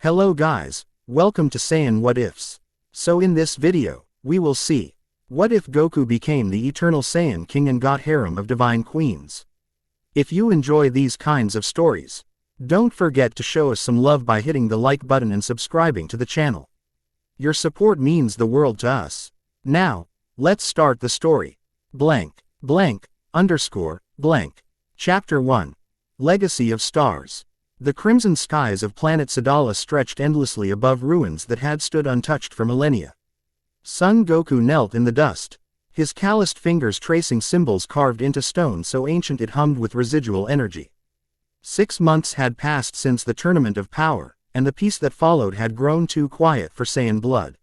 Hello guys, welcome to Saiyan What Ifs. So in this video, we will see, what if Goku became the eternal Saiyan King and got harem of divine queens? If you enjoy these kinds of stories, don't forget to show us some love by hitting the like button and subscribing to the channel. Your support means the world to us. Now, let's start the story. Chapter 1. Legacy of Stars. The crimson skies of planet Sadala stretched endlessly above ruins that had stood untouched for millennia. Son Goku knelt in the dust, his calloused fingers tracing symbols carved into stone so ancient it hummed with residual energy. 6 months had passed since the Tournament of Power, and the peace that followed had grown too quiet for Saiyan blood.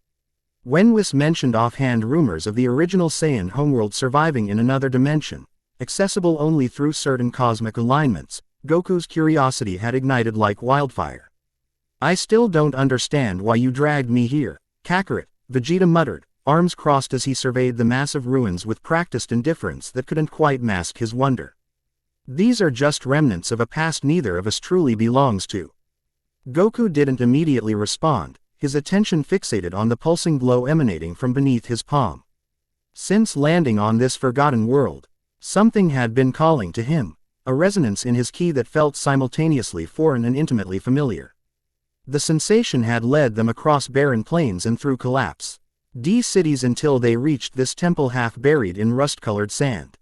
When Whis mentioned offhand rumors of the original Saiyan homeworld surviving in another dimension, accessible only through certain cosmic alignments, Goku's curiosity had ignited like wildfire. "I still don't understand why you dragged me here, Kakarot," Vegeta muttered, arms crossed as he surveyed the massive ruins with practiced indifference that couldn't quite mask his wonder. "These are just remnants of a past neither of us truly belongs to." Goku didn't immediately respond, his attention fixated on the pulsing glow emanating from beneath his palm. Since landing on this forgotten world, something had been calling to him, a resonance in his ki that felt simultaneously foreign and intimately familiar. The sensation had led them across barren plains and through collapse cities until they reached this temple half buried in rust-colored sand.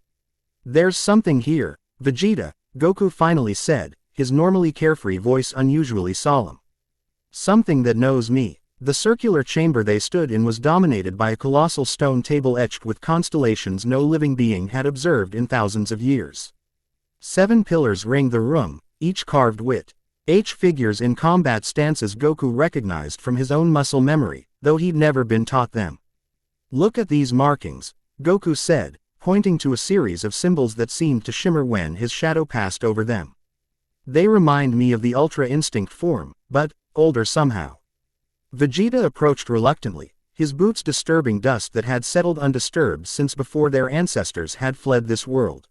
"There's something here, Vegeta," Goku finally said, his normally carefree voice unusually solemn. "Something that knows me." The circular chamber they stood in was dominated by a colossal stone table etched with constellations no living being had observed in thousands of years. 7 pillars ringed the room, each carved with figures in combat stances Goku recognized from his own muscle memory, though he'd never been taught them. "Look at these markings," Goku said, pointing to a series of symbols that seemed to shimmer when his shadow passed over them. "They remind me of the Ultra Instinct form, but older somehow." Vegeta approached reluctantly, his boots disturbing dust that had settled undisturbed since before their ancestors had fled this world.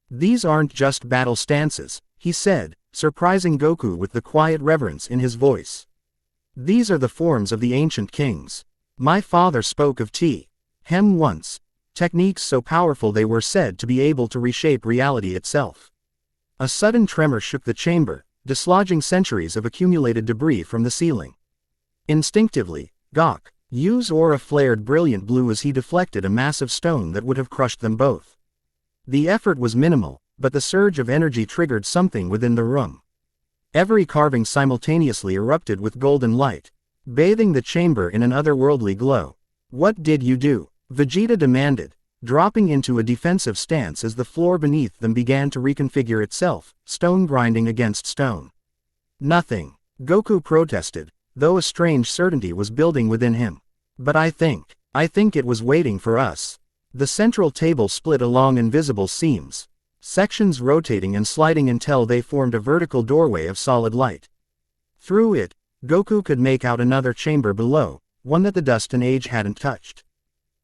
"These aren't just battle stances," he said, surprising Goku with the quiet reverence in his voice. "These are the forms of the ancient kings. My father spoke of Hem once, techniques so powerful they were said to be able to reshape reality itself." A sudden tremor shook the chamber, dislodging centuries of accumulated debris from the ceiling. Instinctively, Goku's aura flared brilliant blue as he deflected a massive stone that would have crushed them both. The effort was minimal, but the surge of energy triggered something within the room. Every carving simultaneously erupted with golden light, bathing the chamber in an otherworldly glow. "What did you do?" Vegeta demanded, dropping into a defensive stance as the floor beneath them began to reconfigure itself, stone grinding against stone. "Nothing," Goku protested, though a strange certainty was building within him. "But I think it was waiting for us." The central table split along invisible seams, sections rotating and sliding until they formed a vertical doorway of solid light. Through it, Goku could make out another chamber below, one that the dust and age hadn't touched.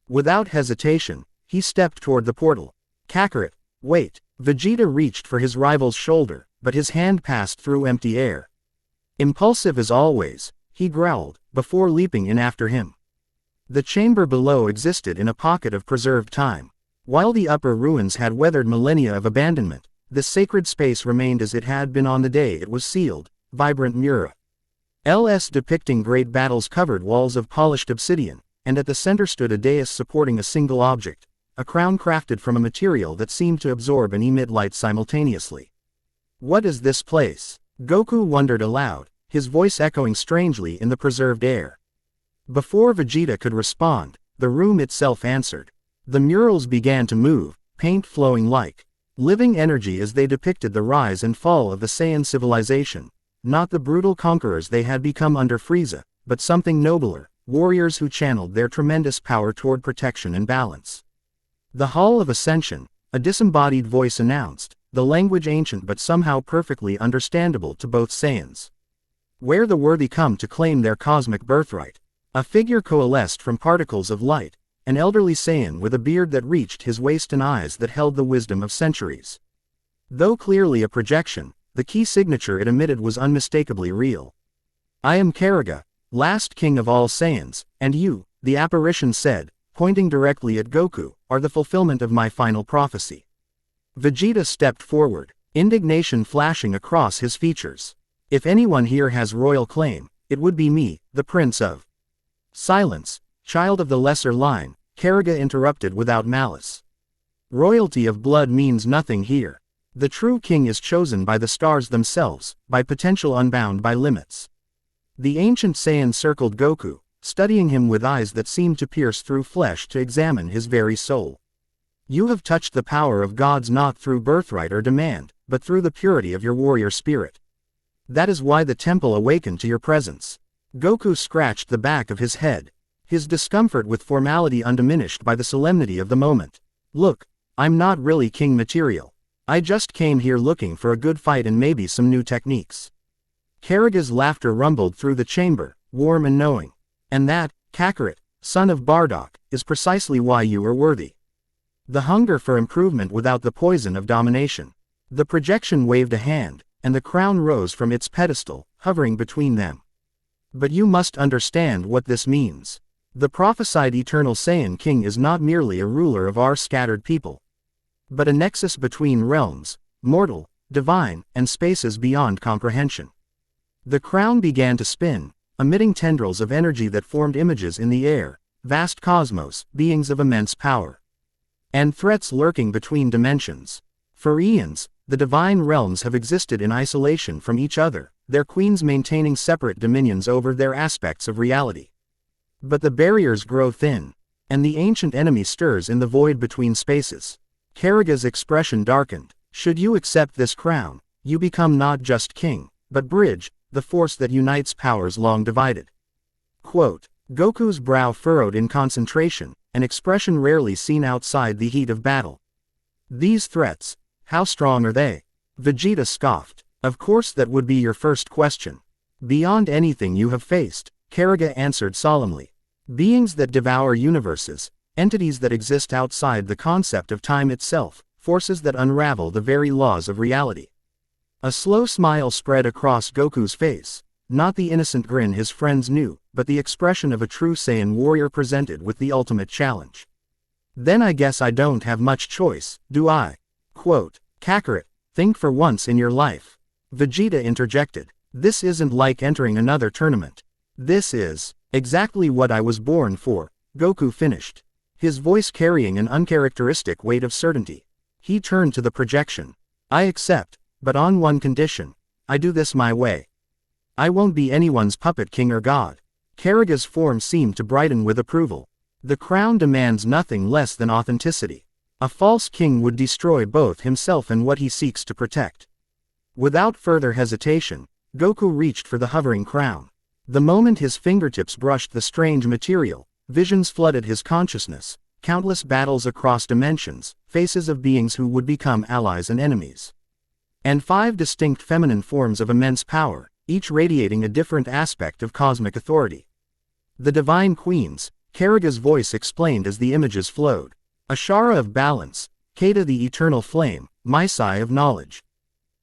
Without hesitation, he stepped toward the portal. "Kakarot, wait." Vegeta reached for his rival's shoulder, but his hand passed through empty air. "Impulsive as always," he growled, before leaping in after him. The chamber below existed in a pocket of preserved time. While the upper ruins had weathered millennia of abandonment, this sacred space remained as it had been on the day it was sealed, vibrant murals depicting great battles covered walls of polished obsidian, and at the center stood a dais supporting a single object, a crown crafted from a material that seemed to absorb and emit light simultaneously. "What is this place?" Goku wondered aloud, his voice echoing strangely in the preserved air. Before Vegeta could respond, the room itself answered. The murals began to move, paint flowing like living energy as they depicted the rise and fall of the Saiyan civilization, not the brutal conquerors they had become under Frieza, but something nobler, warriors who channeled their tremendous power toward protection and balance. "The Hall of Ascension," a disembodied voice announced, the language ancient but somehow perfectly understandable to both Saiyans. "Where the worthy come to claim their cosmic birthright." A figure coalesced from particles of light, an elderly Saiyan with a beard that reached his waist and eyes that held the wisdom of centuries. Though clearly a projection, the key signature it emitted was unmistakably real. I am Kariga, last king of all Saiyans, and you, the apparition said, pointing directly at Goku, are the fulfillment of my final prophecy. Vegeta stepped forward, indignation flashing across his features. If anyone here has royal claim, it would be me, the prince of. Silence, child of the lesser line, Kariga interrupted without malice. Royalty of blood means nothing here. The true king is chosen by the stars themselves, by potential unbound by limits. The ancient Saiyan circled Goku, studying him with eyes that seemed to pierce through flesh to examine his very soul. You have touched the power of gods not through birthright or demand, but through the purity of your warrior spirit. That is why the temple awakened to your presence. Goku scratched the back of his head, his discomfort with formality undiminished by the solemnity of the moment. Look, I'm not really king material. I just came here looking for a good fight and maybe some new techniques. Kariga's laughter rumbled through the chamber, warm and knowing. And that, Kakarot, son of Bardock, is precisely why you are worthy. The hunger for improvement without the poison of domination. The projection waved a hand, and the crown rose from its pedestal, hovering between them. But you must understand what this means. The prophesied eternal Saiyan king is not merely a ruler of our scattered people, but a nexus between realms, mortal, divine, and spaces beyond comprehension. The crown began to spin, emitting tendrils of energy that formed images in the air, vast cosmos, beings of immense power, and threats lurking between dimensions. For eons, the divine realms have existed in isolation from each other, their queens maintaining separate dominions over their aspects of reality. But the barriers grow thin, and the ancient enemy stirs in the void between spaces. Kariga's expression darkened. Should you accept this crown, you become not just king, but bridge, the force that unites powers long divided. Quote, Goku's brow furrowed in concentration, an expression rarely seen outside the heat of battle. These threats, how strong are they? Vegeta scoffed. Of course that would be your first question. Beyond anything you have faced, Kariga answered solemnly. Beings that devour universes, entities that exist outside the concept of time itself, forces that unravel the very laws of reality. A slow smile spread across Goku's face, not the innocent grin his friends knew, but the expression of a true Saiyan warrior presented with the ultimate challenge. Then I guess I don't have much choice, do I? Quote, Kakarot, think for once in your life. Vegeta interjected. This isn't like entering another tournament. This is exactly what I was born for, Goku finished, his voice carrying an uncharacteristic weight of certainty. He turned to the projection. I accept, but on one condition. I do this my way. I won't be anyone's puppet king or god. Kariga's form seemed to brighten with approval. The crown demands nothing less than authenticity. A false king would destroy both himself and what he seeks to protect. Without further hesitation, Goku reached for the hovering crown. The moment his fingertips brushed the strange material, visions flooded his consciousness, countless battles across dimensions, faces of beings who would become allies and enemies. And 5 distinct feminine forms of immense power, each radiating a different aspect of cosmic authority. The divine queens, Kariga's voice explained as the images flowed. Ashara of balance, Kata the eternal flame, Maisai of knowledge,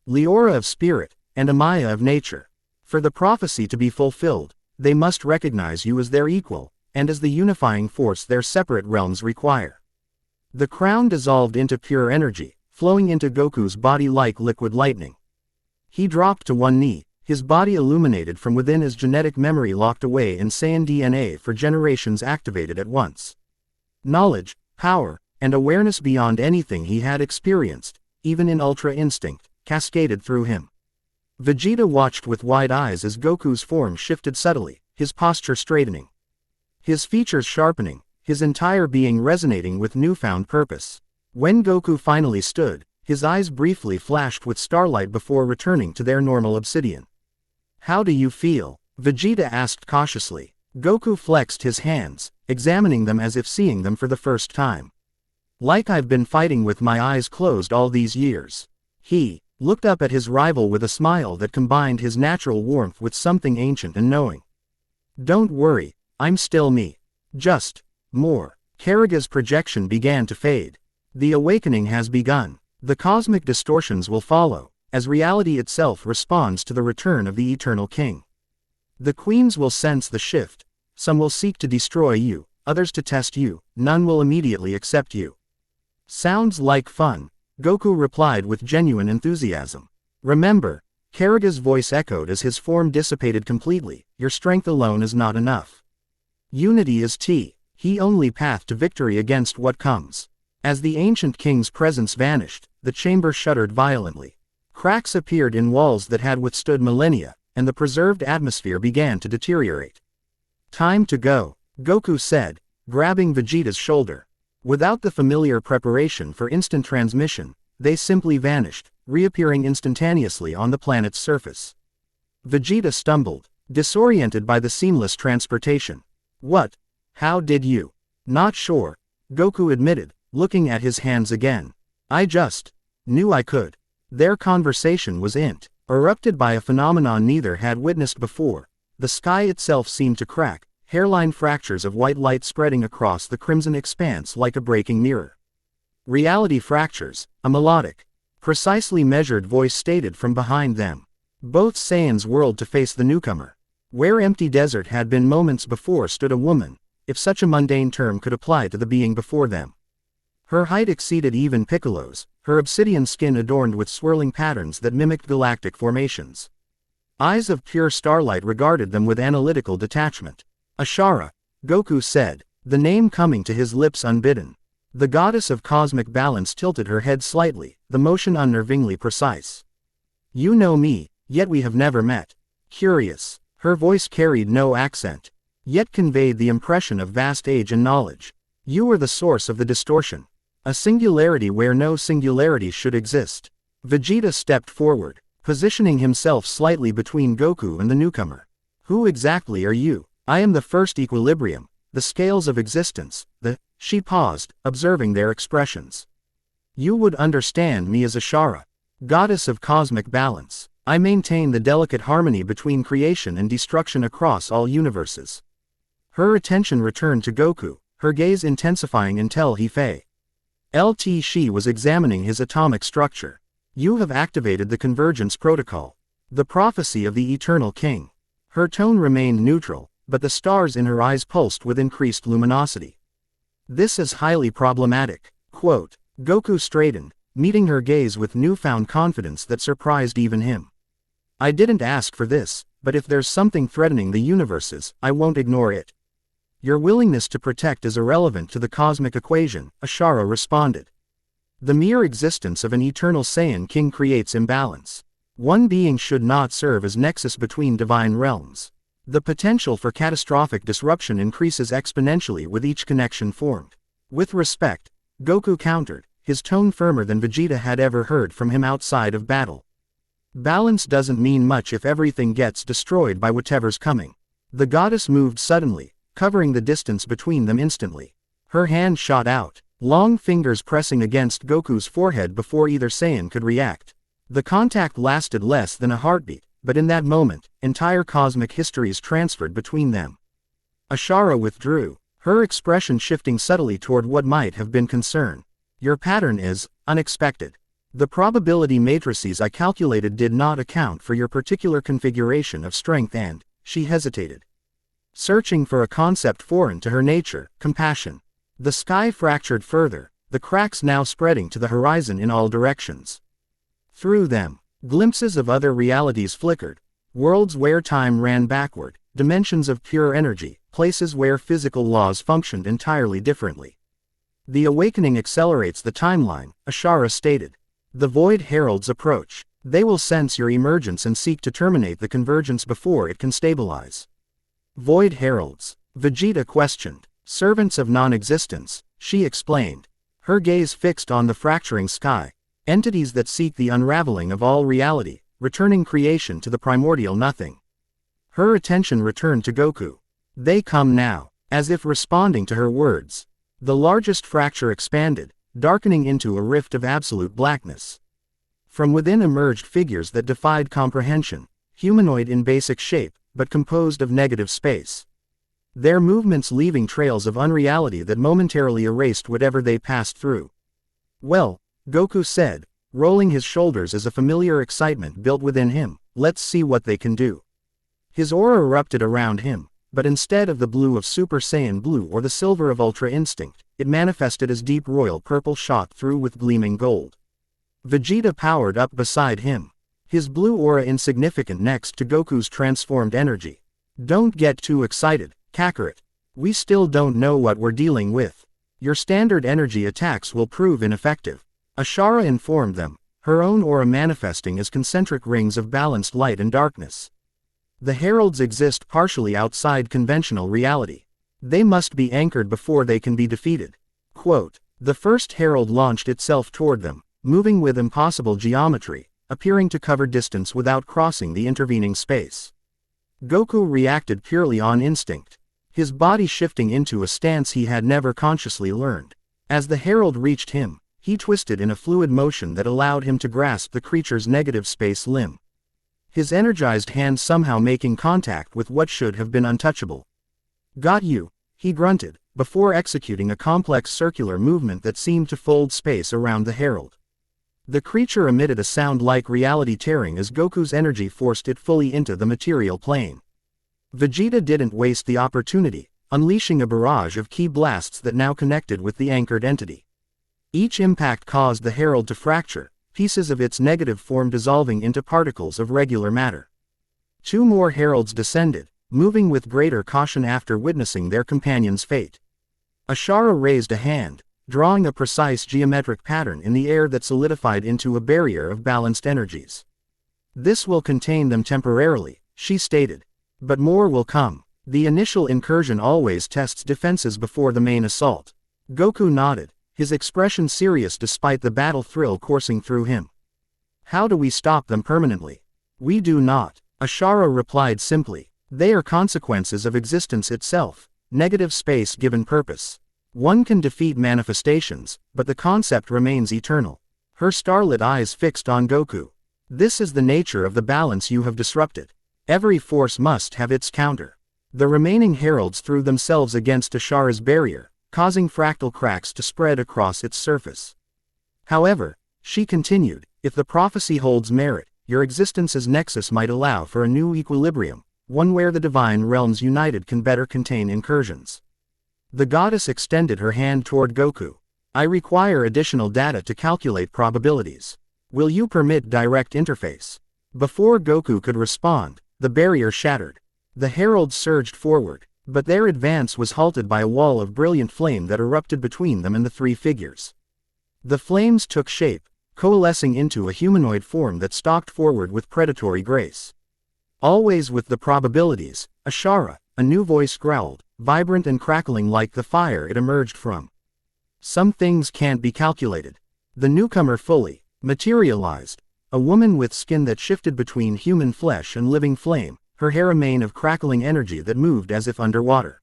Leora of spirit, and Amaya of nature. For the prophecy to be fulfilled, they must recognize you as their equal, and as the unifying force their separate realms require. The crown dissolved into pure energy, flowing into Goku's body like liquid lightning. He dropped to one knee, his body illuminated from within as genetic memory locked away in Saiyan DNA for generations activated at once. Knowledge, power, and awareness beyond anything he had experienced, even in ultra instinct, cascaded through him. Vegeta watched with wide eyes as Goku's form shifted subtly, his posture straightening, his features sharpening, his entire being resonating with newfound purpose. When Goku finally stood, his eyes briefly flashed with starlight before returning to their normal obsidian. How do you feel? Vegeta asked cautiously. Goku flexed his hands, examining them as if seeing them for the first time. Like I've been fighting with my eyes closed all these years. He looked up at his rival with a smile that combined his natural warmth with something ancient and knowing. Don't worry, I'm still me. Just more. Kariga's projection began to fade. The awakening has begun. The cosmic distortions will follow, as reality itself responds to the return of the Eternal King. The queens will sense the shift. Some will seek to destroy you, others to test you, none will immediately accept you. Sounds like fun, Goku replied with genuine enthusiasm. Remember, Karaga's voice echoed as his form dissipated completely, your strength alone is not enough. Unity is the only path to victory against what comes. As the ancient king's presence vanished, the chamber shuddered violently. Cracks appeared in walls that had withstood millennia, and the preserved atmosphere began to deteriorate. Time to go, Goku said, grabbing Vegeta's shoulder. Without the familiar preparation for instant transmission, they simply vanished, reappearing instantaneously on the planet's surface. Vegeta stumbled, disoriented by the seamless transportation. What? How did you? Not sure, Goku admitted, looking at his hands again. I just knew I could. Their conversation was erupted by a phenomenon neither had witnessed before. The sky itself seemed to crack, hairline fractures of white light spreading across the crimson expanse like a breaking mirror. Reality fractures, a melodic, precisely measured voice stated from behind them. Both Saiyans whirled to face the newcomer. Where empty desert had been moments before stood a woman, if such a mundane term could apply to the being before them. Her height exceeded even Piccolo's, her obsidian skin adorned with swirling patterns that mimicked galactic formations. Eyes of pure starlight regarded them with analytical detachment. Ashara, Goku said, the name coming to his lips unbidden. The goddess of cosmic balance tilted her head slightly, the motion unnervingly precise. You know me, yet we have never met. Curious, her voice carried no accent, yet conveyed the impression of vast age and knowledge. You were the source of the distortion. A singularity where no singularity should exist. Vegeta stepped forward, positioning himself slightly between Goku and the newcomer. Who exactly are you? I am the first equilibrium, the scales of existence, she paused, observing their expressions. You would understand me as Ashara, goddess of cosmic balance. I maintain the delicate harmony between creation and destruction across all universes. Her attention returned to Goku, her gaze intensifying until he she was examining his atomic structure. You have activated the convergence protocol. The prophecy of the eternal king. Her tone remained neutral, but the stars in her eyes pulsed with increased luminosity. This is highly problematic. Quote, Goku straightened, meeting her gaze with newfound confidence that surprised even him. I didn't ask for this, but if there's something threatening the universes, I won't ignore it. Your willingness to protect is irrelevant to the cosmic equation, Ashara responded. The mere existence of an eternal Saiyan king creates imbalance. One being should not serve as nexus between divine realms. The potential for catastrophic disruption increases exponentially with each connection formed. With respect, Goku countered, his tone firmer than Vegeta had ever heard from him outside of battle. Balance doesn't mean much if everything gets destroyed by whatever's coming. The goddess moved suddenly, covering the distance between them instantly. Her hand shot out, long fingers pressing against Goku's forehead before either Saiyan could react. The contact lasted less than a heartbeat, but in that moment, entire cosmic histories transferred between them. Ashara withdrew, her expression shifting subtly toward what might have been concern. Your pattern is unexpected. The probability matrices I calculated did not account for your particular configuration of strength and, she hesitated, searching for a concept foreign to her nature, compassion. The sky fractured further, the cracks now spreading to the horizon in all directions. Through them, glimpses of other realities flickered, worlds where time ran backward, dimensions of pure energy, places where physical laws functioned entirely differently. The awakening accelerates the timeline, Ashara stated. The Void Heralds approach. They will sense your emergence and seek to terminate the convergence before it can stabilize. Void Heralds, Vegeta questioned. Servants of non-existence, she explained. Her gaze fixed on the fracturing sky. Entities that seek the unraveling of all reality, returning creation to the primordial nothing. Her attention returned to Goku. They come now, as if responding to her words. The largest fracture expanded, darkening into a rift of absolute blackness. From within emerged figures that defied comprehension, humanoid in basic shape, but composed of negative space. Their movements leaving trails of unreality that momentarily erased whatever they passed through. Well, Goku said, rolling his shoulders as a familiar excitement built within him, let's see what they can do. His aura erupted around him, but instead of the blue of Super Saiyan Blue or the silver of Ultra Instinct, it manifested as deep royal purple shot through with gleaming gold. Vegeta powered up beside him, his blue aura insignificant next to Goku's transformed energy. Don't get too excited, Kakarot. We still don't know what we're dealing with. Your standard energy attacks will prove ineffective. Ashara informed them, her own aura manifesting as concentric rings of balanced light and darkness. The heralds exist partially outside conventional reality. They must be anchored before they can be defeated. Quote, the first herald launched itself toward them, moving with impossible geometry, appearing to cover distance without crossing the intervening space. Goku reacted purely on instinct, his body shifting into a stance he had never consciously learned. As the herald reached him, he twisted in a fluid motion that allowed him to grasp the creature's negative space limb. His energized hand somehow making contact with what should have been untouchable. Got you, he grunted, before executing a complex circular movement that seemed to fold space around the herald. The creature emitted a sound like reality tearing as Goku's energy forced it fully into the material plane. Vegeta didn't waste the opportunity, unleashing a barrage of ki blasts that now connected with the anchored entity. Each impact caused the herald to fracture, pieces of its negative form dissolving into particles of regular matter. Two more heralds descended, moving with greater caution after witnessing their companion's fate. Ashara raised a hand, drawing a precise geometric pattern in the air that solidified into a barrier of balanced energies. This will contain them temporarily, she stated. But more will come. The initial incursion always tests defenses before the main assault. Goku nodded, his expression serious despite the battle thrill coursing through him. How do we stop them permanently? We do not, Ashara replied simply. They are consequences of existence itself, negative space given purpose. One can defeat manifestations, but the concept remains eternal. Her starlit eyes fixed on Goku. This is the nature of the balance you have disrupted. Every force must have its counter. The remaining heralds threw themselves against Ashara's barrier, causing fractal cracks to spread across its surface. However, she continued, if the prophecy holds merit, your existence's nexus might allow for a new equilibrium, one where the divine realms united can better contain incursions. The goddess extended her hand toward Goku. I require additional data to calculate probabilities. Will you permit direct interface? Before Goku could respond, the barrier shattered. The heralds surged forward, but their advance was halted by a wall of brilliant flame that erupted between them and the three figures. The flames took shape, coalescing into a humanoid form that stalked forward with predatory grace. Always with the probabilities, Ashara, a new voice growled, vibrant and crackling like the fire it emerged from. Some things can't be calculated. The newcomer fully materialized, a woman with skin that shifted between human flesh and living flame, her hair a mane of crackling energy that moved as if underwater.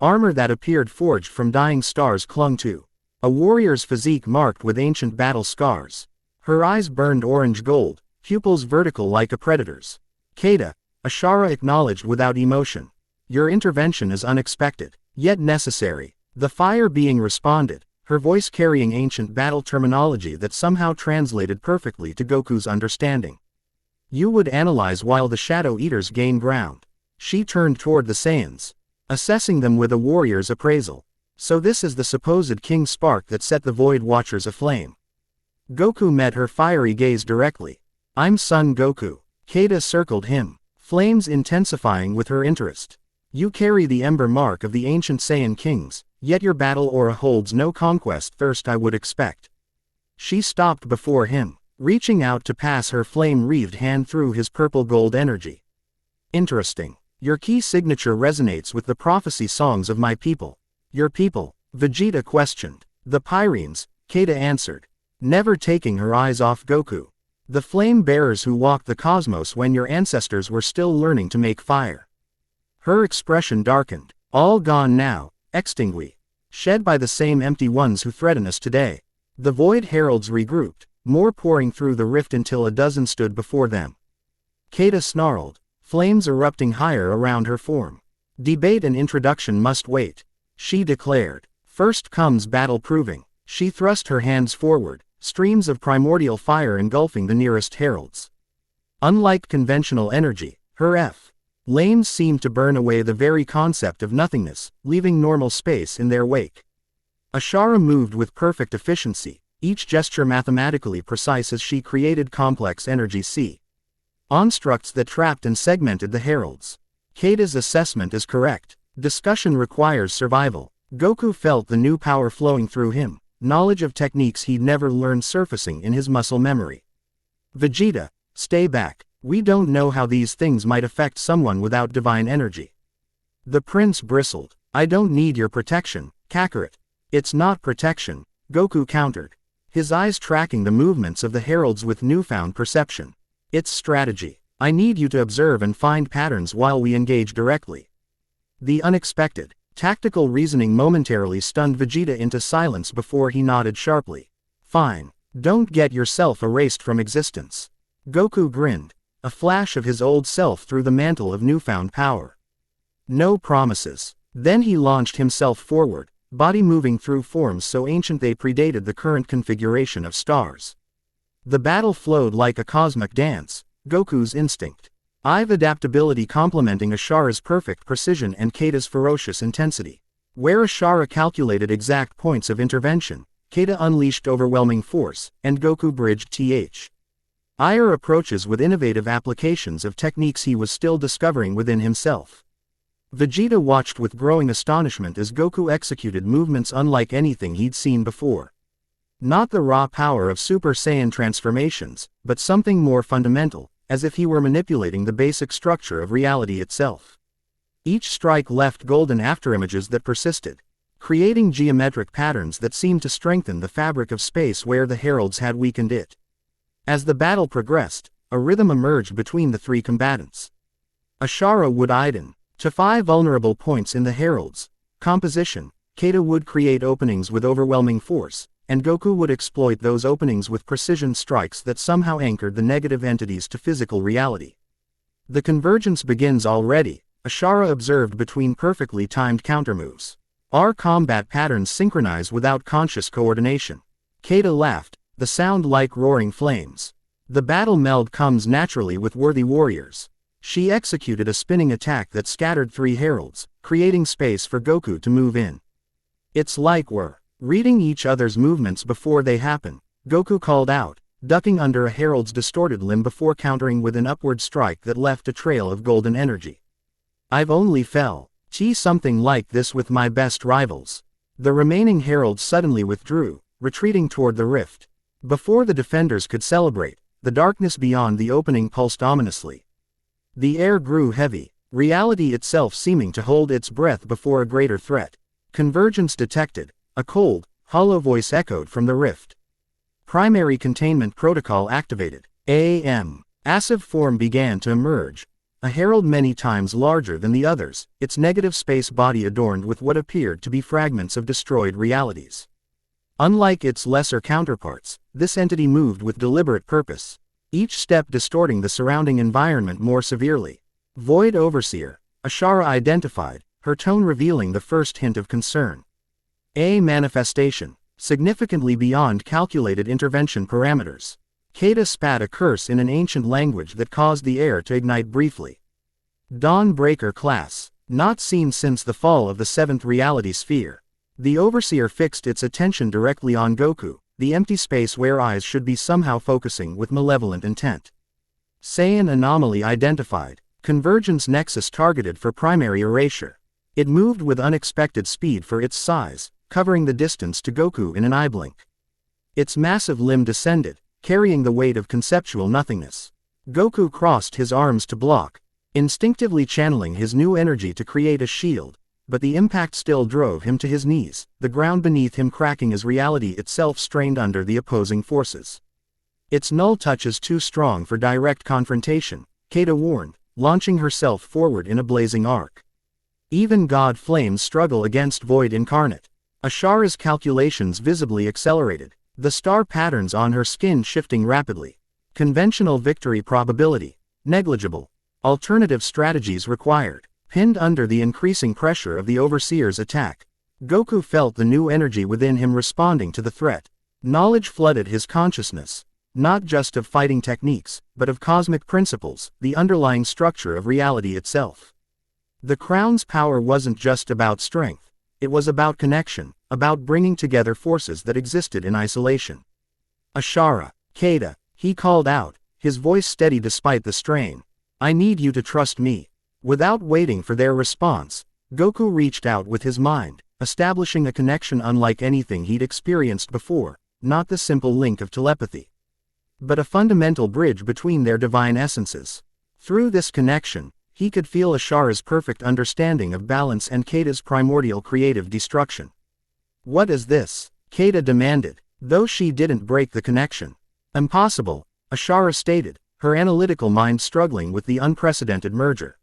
Armor that appeared forged from dying stars clung to a warrior's physique marked with ancient battle scars. Her eyes burned orange gold, pupils vertical like a predator's. Kata, Ashara acknowledged without emotion. Your intervention is unexpected, yet necessary. The fire being responded, her voice carrying ancient battle terminology that somehow translated perfectly to Goku's understanding. You would analyze while the Shadow Eaters gain ground. She turned toward the Saiyans, assessing them with a warrior's appraisal. So this is the supposed King Spark that set the Void Watchers aflame. Goku met her fiery gaze directly. I'm Son Goku. Kata circled him, flames intensifying with her interest. You carry the ember mark of the ancient Saiyan kings, yet your battle aura holds no conquest thirst I would expect. She stopped before him, reaching out to pass her flame-wreathed hand through his purple-gold energy. Interesting. Your key signature resonates with the prophecy songs of my people. Your people? Vegeta questioned. The Pyrenes, Kata answered, never taking her eyes off Goku. The flame-bearers who walked the cosmos when your ancestors were still learning to make fire. Her expression darkened. All gone now, extinguished. Shed by the same empty ones who threaten us today. The Void Heralds regrouped, more pouring through the rift until a dozen stood before them. Kata snarled, flames erupting higher around her form. Debate and introduction must wait. She declared. First comes battle proving. She thrust her hands forward, streams of primordial fire engulfing the nearest heralds. Unlike conventional energy, her Lanes seemed to burn away the very concept of nothingness, leaving normal space in their wake. Ashara moved with perfect efficiency, each gesture mathematically precise as she created complex energy constructs that trapped and segmented the heralds. Kata's assessment is correct. Discussion requires survival. Goku felt the new power flowing through him, knowledge of techniques he'd never learned surfacing in his muscle memory. Vegeta, stay back. We don't know how these things might affect someone without divine energy. The prince bristled. I don't need your protection, Kakarot. It's not protection, Goku countered, his eyes tracking the movements of the heralds with newfound perception. It's strategy. I need you to observe and find patterns while we engage directly. The unexpected, tactical reasoning momentarily stunned Vegeta into silence before he nodded sharply. Fine. Don't get yourself erased from existence. Goku grinned, a flash of his old self through the mantle of newfound power. No promises. Then he launched himself forward, body moving through forms so ancient they predated the current configuration of stars. The battle flowed like a cosmic dance, Goku's instinct. I've adaptability complementing Ashara's perfect precision and Kata's ferocious intensity. Where Ashara calculated exact points of intervention, Kata unleashed overwhelming force, and Goku bridged Ire approaches with innovative applications of techniques he was still discovering within himself. Vegeta watched with growing astonishment as Goku executed movements unlike anything he'd seen before. Not the raw power of Super Saiyan transformations, but something more fundamental, as if he were manipulating the basic structure of reality itself. Each strike left golden afterimages that persisted, creating geometric patterns that seemed to strengthen the fabric of space where the heralds had weakened it. As the battle progressed, a rhythm emerged between the three combatants. Ashara would Iden to 5 vulnerable points in the heralds' composition. Kata would create openings with overwhelming force, and Goku would exploit those openings with precision strikes that somehow anchored the negative entities to physical reality. The convergence begins already, Ashara observed between perfectly timed countermoves. Our combat patterns synchronize without conscious coordination. Kata laughed, the sound like roaring flames. The battle meld comes naturally with worthy warriors. She executed a spinning attack that scattered 3 heralds, creating space for Goku to move in. It's like we're reading each other's movements before they happen, Goku called out, ducking under a herald's distorted limb before countering with an upward strike that left a trail of golden energy. I've only felt something like this with my best rivals. The remaining heralds suddenly withdrew, retreating toward the rift. Before the defenders could celebrate, the darkness beyond the opening pulsed ominously. The air grew heavy, reality itself seeming to hold its breath before a greater threat. Convergence detected, a cold, hollow voice echoed from the rift. Primary containment protocol activated. Passive form began to emerge. A herald many times larger than the others, its negative space body adorned with what appeared to be fragments of destroyed realities. Unlike its lesser counterparts, this entity moved with deliberate purpose, each step distorting the surrounding environment more severely. Void Overseer, Ashara identified, her tone revealing the first hint of concern. A manifestation, significantly beyond calculated intervention parameters. Kata spat a curse in an ancient language that caused the air to ignite briefly. Dawnbreaker class, not seen since the fall of the 7th reality sphere. The Overseer fixed its attention directly on Goku, the empty space where eyes should be somehow focusing with malevolent intent. Saiyan anomaly identified, convergence nexus targeted for primary erasure. It moved with unexpected speed for its size, covering the distance to Goku in an eye blink. Its massive limb descended, carrying the weight of conceptual nothingness. Goku crossed his arms to block, instinctively channeling his new energy to create a shield, but the impact still drove him to his knees, the ground beneath him cracking as reality itself strained under the opposing forces. Its null touch is too strong for direct confrontation, Kata warned, launching herself forward in a blazing arc. Even God flames struggle against void incarnate. Ashara's calculations visibly accelerated, the star patterns on her skin shifting rapidly. Conventional victory probability, negligible. Alternative strategies required. Pinned under the increasing pressure of the Overseer's attack, Goku felt the new energy within him responding to the threat. Knowledge flooded his consciousness. not just of fighting techniques, but of cosmic principles, the underlying structure of reality itself. The crown's power wasn't just about strength, it was about connection, about bringing together forces that existed in isolation. Ashara, Keita, he called out, his voice steady despite the strain. I need you to trust me. Without waiting for their response, Goku reached out with his mind, establishing a connection unlike anything he'd experienced before, not the simple link of telepathy, but a fundamental bridge between their divine essences. Through this connection, he could feel Ashara's perfect understanding of balance and Keita's primordial creative destruction. What is this? Keita demanded, though she didn't break the connection. Impossible, Ashara stated, her analytical mind struggling with the unprecedented merger.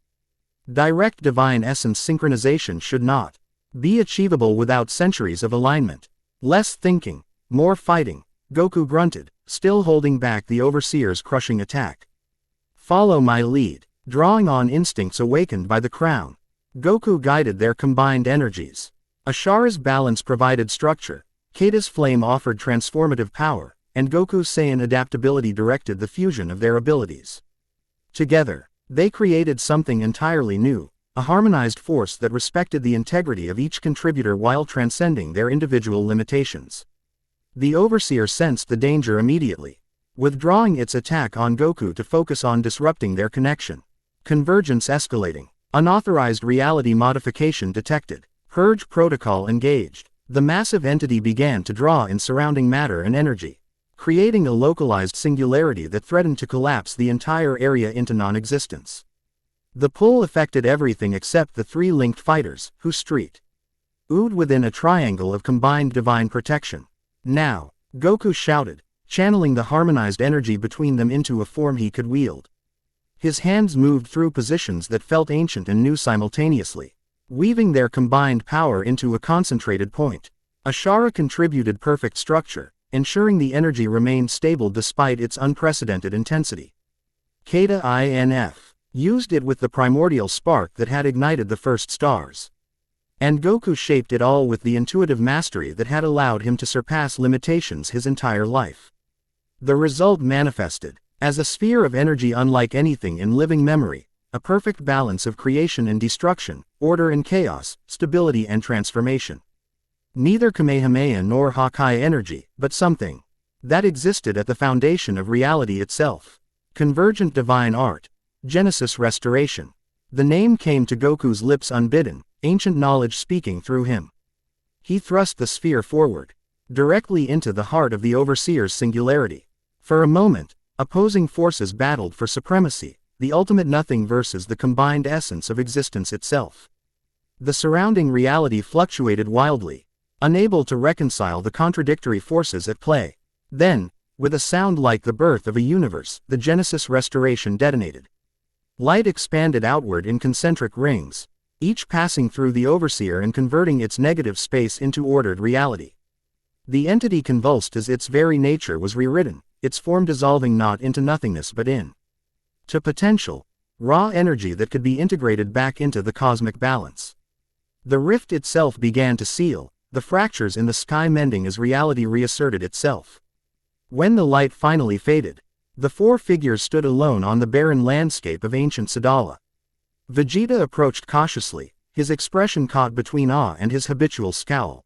Direct divine essence synchronization should not be achievable without centuries of alignment. Less thinking, more fighting, Goku grunted, still holding back the Overseer's crushing attack. Follow my lead. Drawing on instincts awakened by the crown, Goku guided their combined energies. Ashara's balance provided structure, Keita's flame offered transformative power, and Goku's Saiyan adaptability directed the fusion of their abilities. Together, they created something entirely new, a harmonized force that respected the integrity of each contributor while transcending their individual limitations. The Overseer sensed the danger immediately, withdrawing its attack on Goku to focus on disrupting their connection. Convergence escalating. Unauthorized reality modification detected. Purge protocol engaged. The massive entity began to draw in surrounding matter and energy, creating a localized singularity that threatened to collapse the entire area into non-existence. The pull affected everything except the three linked fighters, who oohed within a triangle of combined divine protection. Now, Goku shouted, channeling the harmonized energy between them into a form he could wield. His hands moved through positions that felt ancient and new simultaneously, weaving their combined power into a concentrated point. Ashara contributed perfect structure, ensuring the energy remained stable despite its unprecedented intensity. Keita used it with the primordial spark that had ignited the first stars. And Goku shaped it all with the intuitive mastery that had allowed him to surpass limitations his entire life. The result manifested as a sphere of energy unlike anything in living memory, a perfect balance of creation and destruction, order and chaos, stability and transformation. Neither Kamehameha nor Hawkeye energy, but something that existed at the foundation of reality itself. Convergent divine art. Genesis restoration. The name came to Goku's lips unbidden, ancient knowledge speaking through him. He thrust the sphere forward, directly into the heart of the Overseer's singularity. For a moment, opposing forces battled for supremacy, the ultimate nothing versus the combined essence of existence itself. The surrounding reality fluctuated wildly, unable to reconcile the contradictory forces at play. Then, with a sound like the birth of a universe, the Genesis restoration detonated. Light expanded outward in concentric rings, each passing through the Overseer and converting its negative space into ordered reality. The entity convulsed as its very nature was rewritten, its form dissolving not into nothingness but to potential, raw energy that could be integrated back into the cosmic balance. The rift itself began to seal, the fractures in the sky mending as reality reasserted itself. When the light finally faded, the four figures stood alone on the barren landscape of ancient Sadala. Vegeta approached cautiously, his expression caught between awe and his habitual scowl.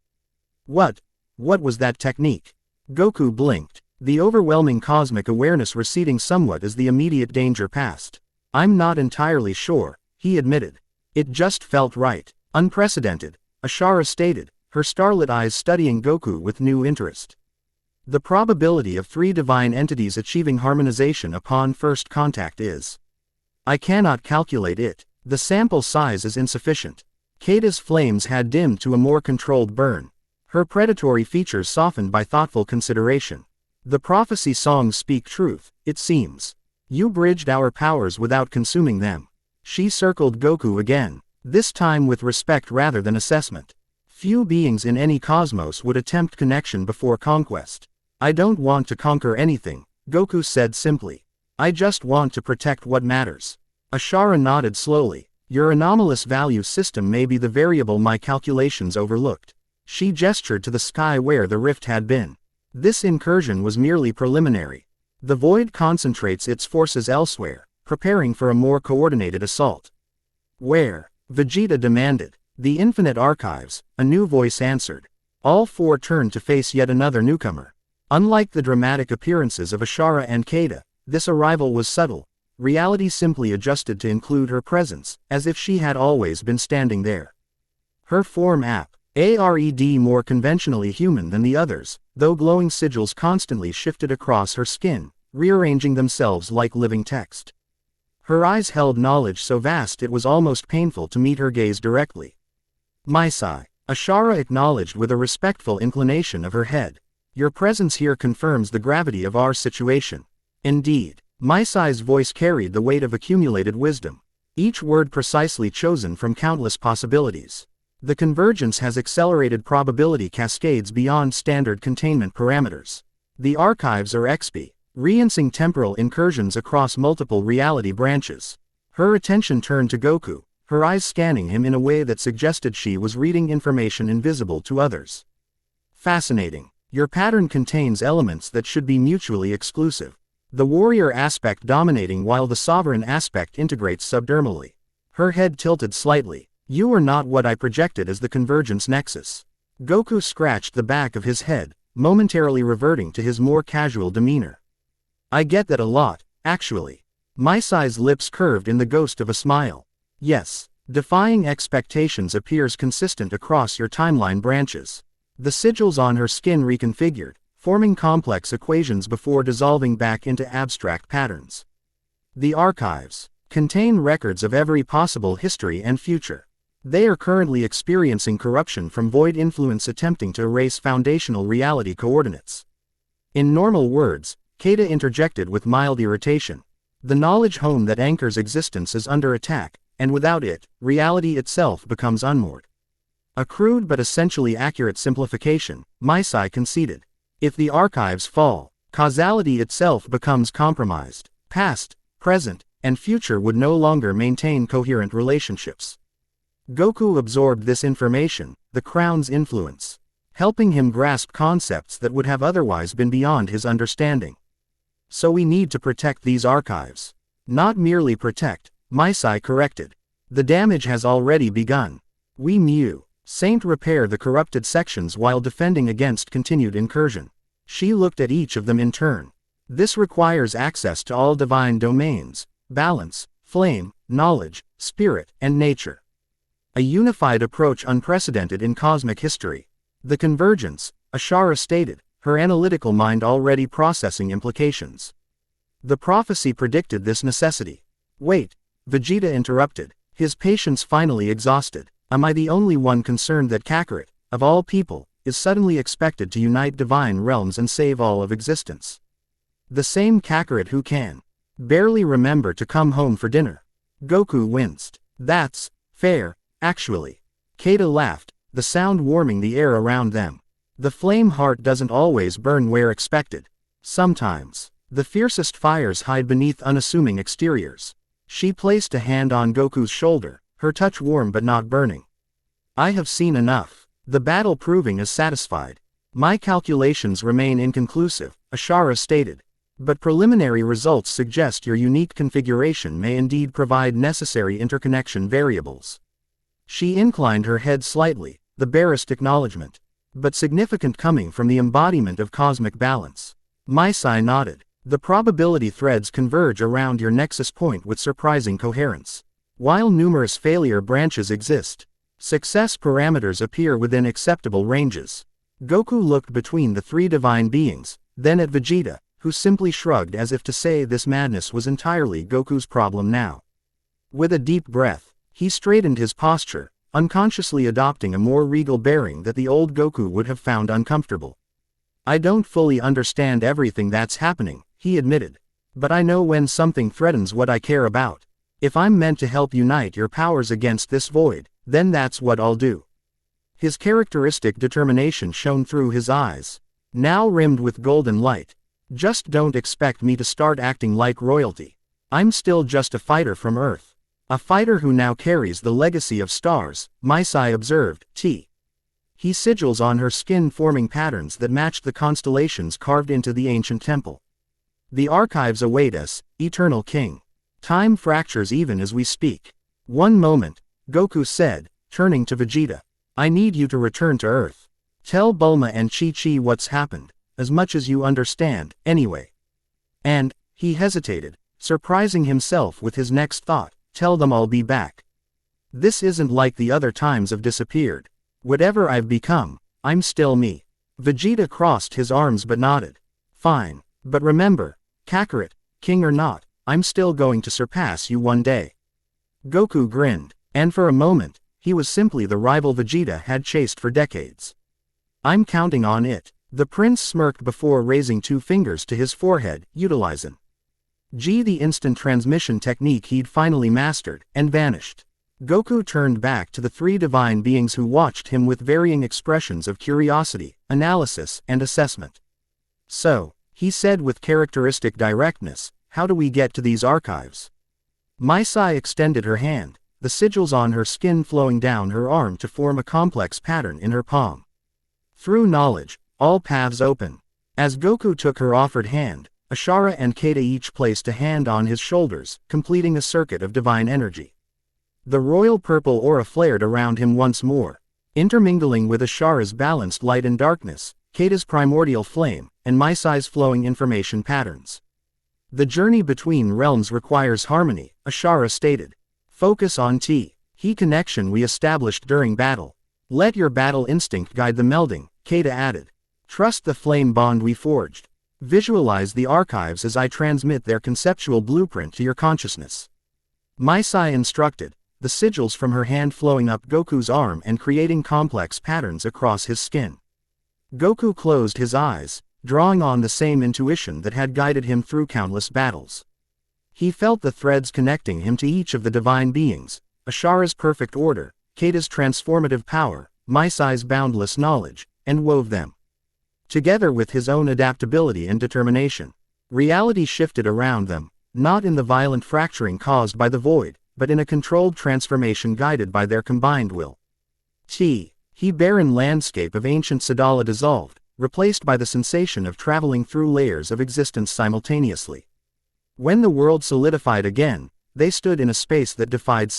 What was that technique? Goku blinked, the overwhelming cosmic awareness receding somewhat as the immediate danger passed. I'm not entirely sure, he admitted. It just felt right. Unprecedented, Ashara stated, her starlit eyes studying Goku with new interest. The probability of three divine entities achieving harmonization upon first contact is. I cannot calculate it. The sample size is insufficient. Keita's flames had dimmed to a more controlled burn, her predatory features softened by thoughtful consideration. The prophecy songs speak truth, it seems. You bridged our powers without consuming them. She circled Goku again, this time with respect rather than assessment. Few beings in any cosmos would attempt connection before conquest. I don't want to conquer anything, Goku said simply. I just want to protect what matters. Ashara nodded slowly. Your anomalous value system may be the variable my calculations overlooked. She gestured to the sky where the rift had been. This incursion was merely preliminary. The void concentrates its forces elsewhere, preparing for a more coordinated assault. Where? Vegeta demanded. The infinite archives, a new voice answered. All four turned to face yet another newcomer. Unlike the dramatic appearances of Ashara and Kada, this arrival was subtle. Reality simply adjusted to include her presence, as if she had always been standing there. Her form appeared more conventionally human than the others, though glowing sigils constantly shifted across her skin, rearranging themselves like living text. Her eyes held knowledge so vast it was almost painful to meet her gaze directly. Maisai, Ashara acknowledged with a respectful inclination of her head. Your presence here confirms the gravity of our situation. Indeed. Maisai's voice carried the weight of accumulated wisdom, each word precisely chosen from countless possibilities. The convergence has accelerated probability cascades beyond standard containment parameters. The archives are experiencing temporal incursions across multiple reality branches. Her attention turned to Goku, her eyes scanning him in a way that suggested she was reading information invisible to others. Fascinating. Your pattern contains elements that should be mutually exclusive. The warrior aspect dominating while the sovereign aspect integrates subdermally. Her head tilted slightly. You are not what I projected as the convergence nexus. Goku scratched the back of his head, momentarily reverting to his more casual demeanor. I get that a lot, actually. Maisai's lips curved in the ghost of a smile. Yes, defying expectations appears consistent across your timeline branches. The sigils on her skin reconfigured, forming complex equations before dissolving back into abstract patterns. The archives contain records of every possible history and future. They are currently experiencing corruption from void influence attempting to erase foundational reality coordinates. In normal words, Kada interjected with mild irritation. The knowledge home that anchors existence is under attack, and without it, reality itself becomes unmoored. A crude but essentially accurate simplification, Maisai conceded. If the archives fall, causality itself becomes compromised. Past, present, and future would no longer maintain coherent relationships. Goku absorbed this information, the crown's influence, helping him grasp concepts that would have otherwise been beyond his understanding. So we need to protect these archives. Not merely protect, Maisai corrected. The damage has already begun. We Saint repair the corrupted sections while defending against continued incursion. She looked at each of them in turn. This requires access to all divine domains, balance, flame, knowledge, spirit, and nature. A unified approach unprecedented in cosmic history. The convergence, Ashara stated, her analytical mind already processing implications. The prophecy predicted this necessity. Wait, Vegeta interrupted, his patience finally exhausted. Am I the only one concerned that Kakarot, of all people, is suddenly expected to unite divine realms and save all of existence? The same Kakarot who can barely remember to come home for dinner. Goku winced. That's fair, actually. Kada laughed, the sound warming the air around them. The flame heart doesn't always burn where expected. Sometimes, the fiercest fires hide beneath unassuming exteriors. She placed a hand on Goku's shoulder, her touch warm but not burning. I have seen enough. The battle proving as satisfied. My calculations remain inconclusive, Ashara stated. But preliminary results suggest your unique configuration may indeed provide necessary interconnection variables. She inclined her head slightly, the barest acknowledgement. But significant coming from the embodiment of cosmic balance. Maisai nodded. The probability threads converge around your nexus point with surprising coherence. While numerous failure branches exist, success parameters appear within acceptable ranges. Goku looked between the three divine beings, then at Vegeta, who simply shrugged as if to say this madness was entirely Goku's problem now. With a deep breath, he straightened his posture, unconsciously adopting a more regal bearing that the old Goku would have found uncomfortable. I don't fully understand everything that's happening, he admitted. But I know when something threatens what I care about. If I'm meant to help unite your powers against this void, then that's what I'll do. His characteristic determination shone through his eyes, now rimmed with golden light. Just don't expect me to start acting like royalty. I'm still just a fighter from Earth. A fighter who now carries the legacy of stars, Maisai observed, He sigils on her skin forming patterns that matched the constellations carved into the ancient temple. The archives await us, Eternal King. Time fractures even as we speak. One moment, Goku said, turning to Vegeta. I need you to return to Earth. Tell Bulma and Chi-Chi what's happened, as much as you understand, anyway. And, he hesitated, surprising himself with his next thought, tell them I'll be back. This isn't like the other times I've disappeared. Whatever I've become, I'm still me. Vegeta crossed his arms but nodded. Fine, but remember, Kakarot, king or not, I'm still going to surpass you one day. Goku grinned, and for a moment, he was simply the rival Vegeta had chased for decades. I'm counting on it. The prince smirked before raising 2 fingers to his forehead, utilizing the instant transmission technique he'd finally mastered, and vanished. Goku turned back to the 3 divine beings who watched him with varying expressions of curiosity, analysis, and assessment. So, he said with characteristic directness, how do we get to these archives? Mai Sai extended her hand, the sigils on her skin flowing down her arm to form a complex pattern in her palm. Through knowledge, all paths open. As Goku took her offered hand, Ashara and Kata each placed a hand on his shoulders, completing a circuit of divine energy. The royal purple aura flared around him once more, intermingling with Ashara's balanced light and darkness, Kata's primordial flame, and Mai Sai's flowing information patterns. The journey between realms requires harmony, Ashara stated. Focus on He connection we established during battle. Let your battle instinct guide the melding, Kata added. Trust the flame bond we forged. Visualize the archives as I transmit their conceptual blueprint to your consciousness. Mai Sai instructed, the sigils from her hand flowing up Goku's arm and creating complex patterns across his skin. Goku closed his eyes, drawing on the same intuition that had guided him through countless battles. He felt the threads connecting him to each of the divine beings, Ashara's perfect order, Kata's transformative power, Mai Sai's boundless knowledge, and wove them together with his own adaptability and determination. Reality shifted around them, not in the violent fracturing caused by the void, but in a controlled transformation guided by their combined will. The barren landscape of ancient Sadala dissolved, replaced by the sensation of traveling through layers of existence simultaneously. When the world solidified again, they stood in a space that defied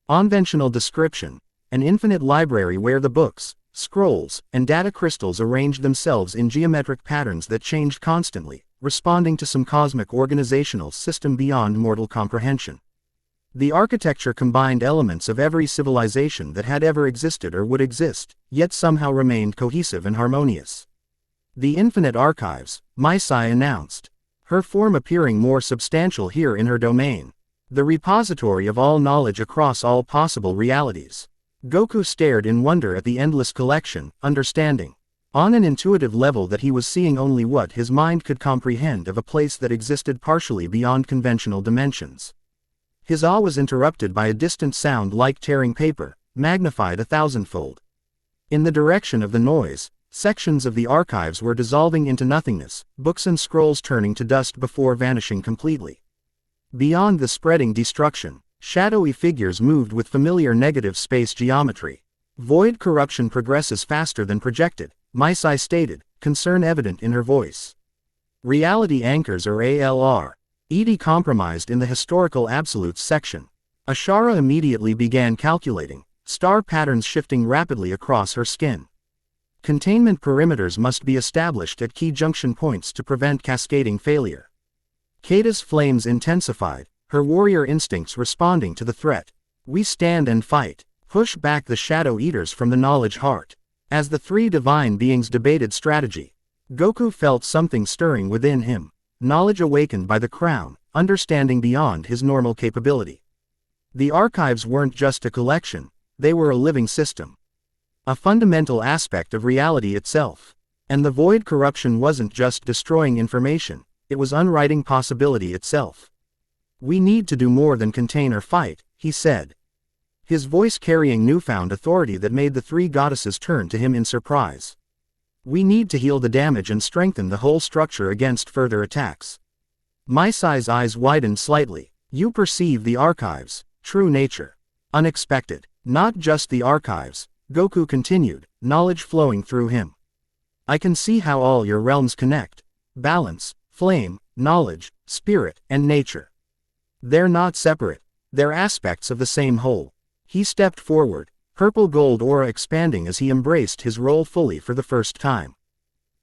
conventional description, an infinite library where the books, scrolls, and data crystals arranged themselves in geometric patterns that changed constantly, responding to some cosmic organizational system beyond mortal comprehension. The architecture combined elements of every civilization that had ever existed or would exist, yet somehow remained cohesive and harmonious. The infinite archives, Mai Sai announced, her form appearing more substantial here in her domain. The repository of all knowledge across all possible realities. Goku stared in wonder at the endless collection, understanding, on an intuitive level, that he was seeing only what his mind could comprehend of a place that existed partially beyond conventional dimensions. His awe was interrupted by a distant sound like tearing paper, magnified 1,000-fold. In the direction of the noise, sections of the archives were dissolving into nothingness, books and scrolls turning to dust before vanishing completely. Beyond the spreading destruction, shadowy figures moved with familiar negative space geometry. Void corruption progresses faster than projected, Mai Sai stated, concern evident in her voice. Reality anchors or ALR. ED compromised in the historical absolutes section. Ashara immediately began calculating, star patterns shifting rapidly across her skin. Containment perimeters must be established at key junction points to prevent cascading failure. Kata's flames intensified, her warrior instincts responding to the threat. We stand and fight. Push back the shadow eaters from the knowledge heart. As the 3 divine beings debated strategy, Goku felt something stirring within him. Knowledge awakened by the crown, understanding beyond his normal capability. The archives weren't just a collection, they were a living system. A fundamental aspect of reality itself. And the void corruption wasn't just destroying information, it was unwriting possibility itself. We need to do more than contain or fight, he said. His voice carrying newfound authority that made the 3 goddesses turn to him in surprise. We need to heal the damage and strengthen the whole structure against further attacks. Mai Sai's eyes widened slightly. You perceive the archives, true nature. Unexpected. Not just the archives, Goku continued, knowledge flowing through him. I can see how all your realms connect. Balance, flame, knowledge, spirit, and nature. They're not separate. They're aspects of the same whole. He stepped forward, purple gold aura expanding as he embraced his role fully for the first time.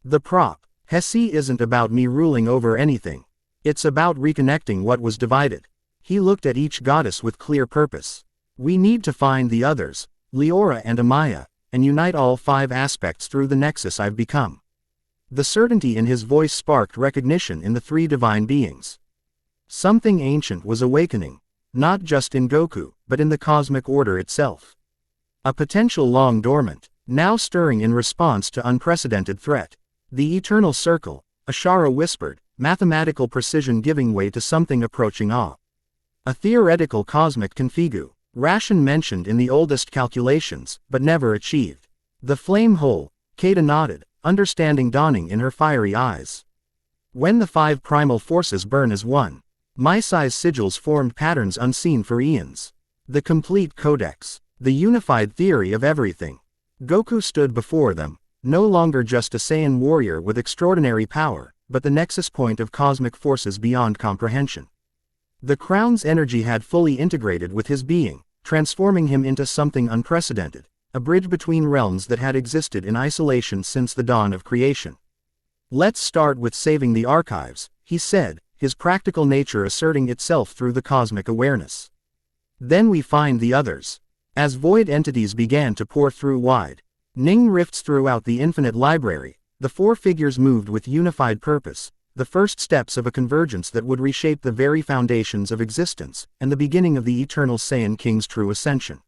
The prop, Hesi, isn't about me ruling over anything. It's about reconnecting what was divided. He looked at each goddess with clear purpose. We need to find the others, Leora and Amaya, and unite all 5 aspects through the nexus I've become. The certainty in his voice sparked recognition in the 3 divine beings. Something ancient was awakening, not just in Goku, but in the cosmic order itself. A potential long dormant, now stirring in response to unprecedented threat. The eternal circle, Ashara whispered, mathematical precision giving way to something approaching awe. A theoretical cosmic configu, ration mentioned in the oldest calculations, but never achieved. The flame hole, Keita nodded, understanding dawning in her fiery eyes. When the 5 primal forces burn as one, Maisai's sigils formed patterns unseen for eons. The complete codex, the unified theory of everything. Goku stood before them, no longer just a Saiyan warrior with extraordinary power, but the nexus point of cosmic forces beyond comprehension. The crown's energy had fully integrated with his being, transforming him into something unprecedented, a bridge between realms that had existed in isolation since the dawn of creation. Let's start with saving the archives, he said, his practical nature asserting itself through the cosmic awareness. Then we find the others. As void entities began to pour through wide, Ning rifts throughout the infinite library, the 4 figures moved with unified purpose, the first steps of a convergence that would reshape the very foundations of existence, and the beginning of the eternal Saiyan King's true ascension.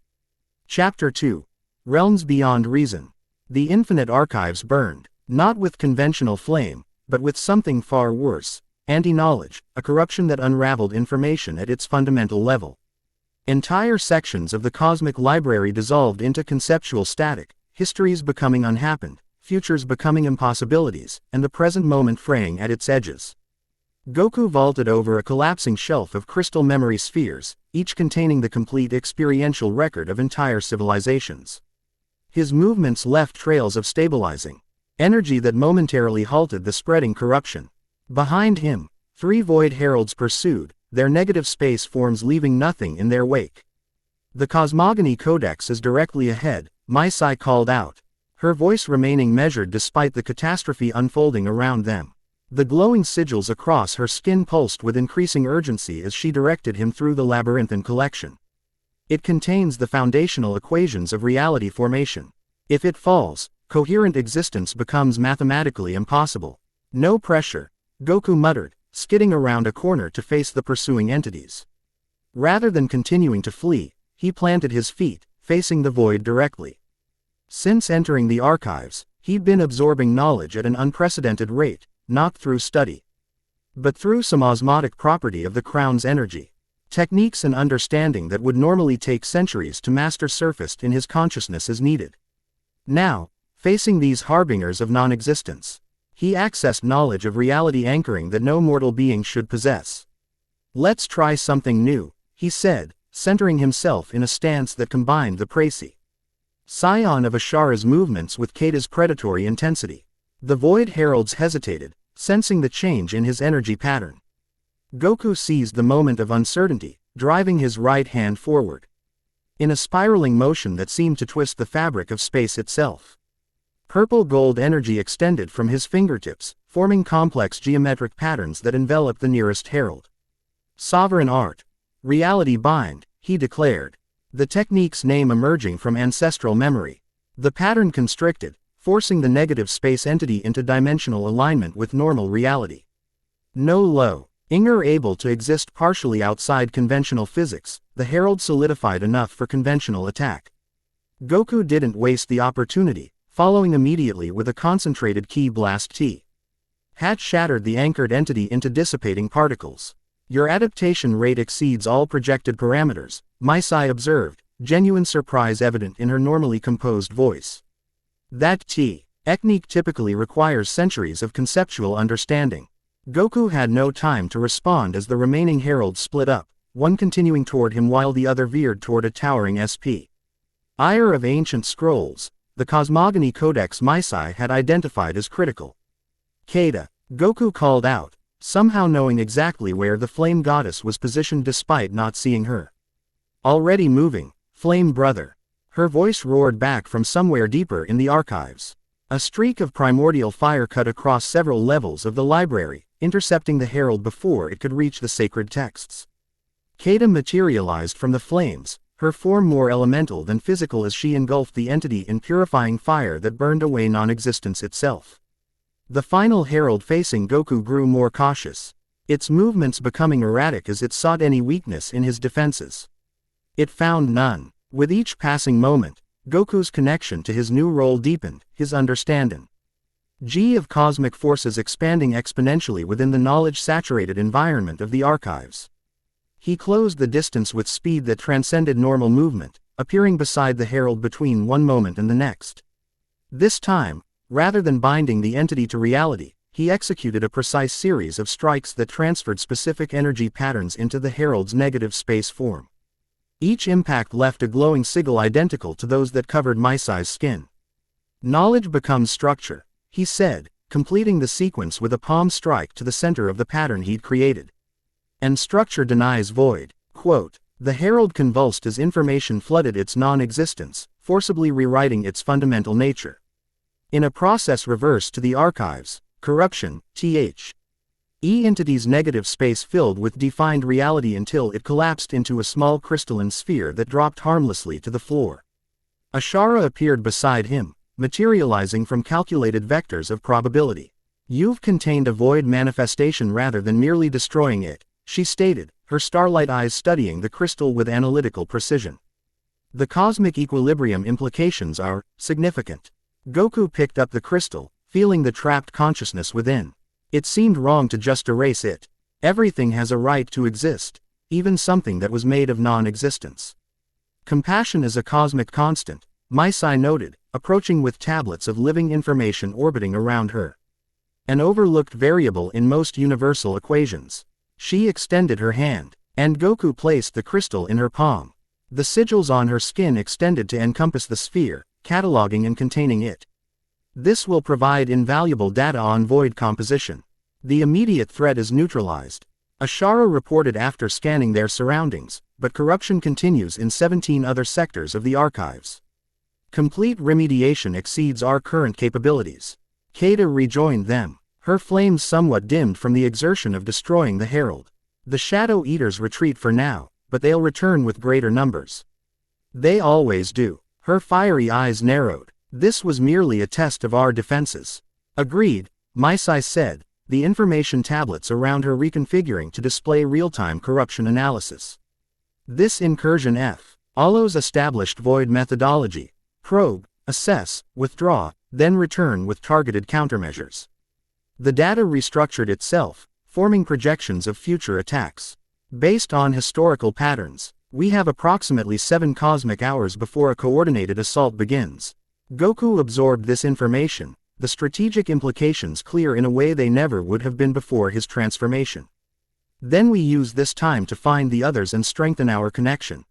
Chapter 2. Realms Beyond Reason. The infinite archives burned, not with conventional flame, but with something far worse, anti-knowledge, a corruption that unraveled information at its fundamental level. Entire sections of the cosmic library dissolved into conceptual static, histories becoming unhappened, futures becoming impossibilities, and the present moment fraying at its edges. Goku vaulted over a collapsing shelf of crystal memory spheres, each containing the complete experiential record of entire civilizations. His movements left trails of stabilizing energy that momentarily halted the spreading corruption. Behind him, 3 void heralds pursued, their negative space forms leaving nothing in their wake. The Cosmogony Codex is directly ahead, Maisai called out, her voice remaining measured despite the catastrophe unfolding around them. The glowing sigils across her skin pulsed with increasing urgency as she directed him through the labyrinthine collection. It contains the foundational equations of reality formation. If it falls, coherent existence becomes mathematically impossible. No pressure, Goku muttered, skidding around a corner to face the pursuing entities. Rather than continuing to flee, he planted his feet, facing the void directly. Since entering the archives, he'd been absorbing knowledge at an unprecedented rate, not through study, but through some osmotic property of the crown's energy. Techniques and understanding that would normally take centuries to master surfaced in his consciousness as needed. Now, facing these harbingers of non-existence, he accessed knowledge of reality anchoring that no mortal being should possess. Let's try something new, he said, centering himself in a stance that combined the précis Saiyan of Ashara's movements with Keita's predatory intensity. The void heralds hesitated, sensing the change in his energy pattern. Goku seized the moment of uncertainty, driving his right hand forward. In a spiraling motion that seemed to twist the fabric of space itself. Purple gold energy extended from his fingertips, forming complex geometric patterns that enveloped the nearest herald. Sovereign art. Reality bind, he declared. The technique's name emerging from ancestral memory. The pattern constricted, forcing the negative space entity into dimensional alignment with normal reality. No low, Inger able to exist partially outside conventional physics, the herald solidified enough for conventional attack. Goku didn't waste the opportunity, following immediately with a concentrated ki blast T. Hatch shattered the anchored entity into dissipating particles. Your adaptation rate exceeds all projected parameters, Maisai observed, genuine surprise evident in her normally composed voice. That technique typically requires centuries of conceptual understanding. Goku had no time to respond as the remaining heralds split up, one continuing toward him while the other veered toward a towering SP. Ire of ancient scrolls, the Cosmogony Codex Maisai had identified as critical. Keita, Goku called out, somehow knowing exactly where the flame goddess was positioned despite not seeing her. Already moving, flame brother. Her voice roared back from somewhere deeper in the archives. A streak of primordial fire cut across several levels of the library, intercepting the herald before it could reach the sacred texts. Kata materialized from the flames, her form more elemental than physical as she engulfed the entity in purifying fire that burned away non-existence itself. The final herald facing Goku grew more cautious, its movements becoming erratic as it sought any weakness in his defenses. It found none. With each passing moment, Goku's connection to his new role deepened, his understanding of cosmic forces expanding exponentially within the knowledge-saturated environment of the archives. He closed the distance with speed that transcended normal movement, appearing beside the herald between one moment and the next. This time, rather than binding the entity to reality, he executed a precise series of strikes that transferred specific energy patterns into the herald's negative space form. Each impact left a glowing sigil identical to those that covered Maisai's skin. Knowledge becomes structure, he said, completing the sequence with a palm strike to the center of the pattern he'd created. And structure denies void. Quote, the herald convulsed as information flooded its non-existence, forcibly rewriting its fundamental nature. In a process reverse to the archives, corruption, entity's negative space filled with defined reality until it collapsed into a small crystalline sphere that dropped harmlessly to the floor. Ashara appeared beside him, materializing from calculated vectors of probability. You've contained a void manifestation rather than merely destroying it, she stated, her starlight eyes studying the crystal with analytical precision. The cosmic equilibrium implications are significant. Goku picked up the crystal, feeling the trapped consciousness within. It seemed wrong to just erase it. Everything has a right to exist, even something that was made of non-existence. Compassion is a cosmic constant, Maisai noted, approaching with tablets of living information orbiting around her. An overlooked variable in most universal equations. She extended her hand, and Goku placed the crystal in her palm. The sigils on her skin extended to encompass the sphere, cataloging and containing it. This will provide invaluable data on void composition. The immediate threat is neutralized, Ashara reported after scanning their surroundings, but corruption continues in 17 other sectors of the archives. Complete remediation exceeds our current capabilities. Kata rejoined them, her flames somewhat dimmed from the exertion of destroying the herald. The Shadow Eaters retreat for now, but they'll return with greater numbers. They always do. Her fiery eyes narrowed. This was merely a test of our defenses. Agreed, Maisai said, the information tablets around her reconfiguring to display real-time corruption analysis. This incursion follows established void methodology: probe, assess, withdraw, then return with targeted countermeasures. The data restructured itself, forming projections of future attacks. Based on historical patterns, we have approximately 7 cosmic hours before a coordinated assault begins. Goku absorbed this information, the strategic implications clear in a way they never would have been before his transformation. Then we use this time to find the others and strengthen our connection.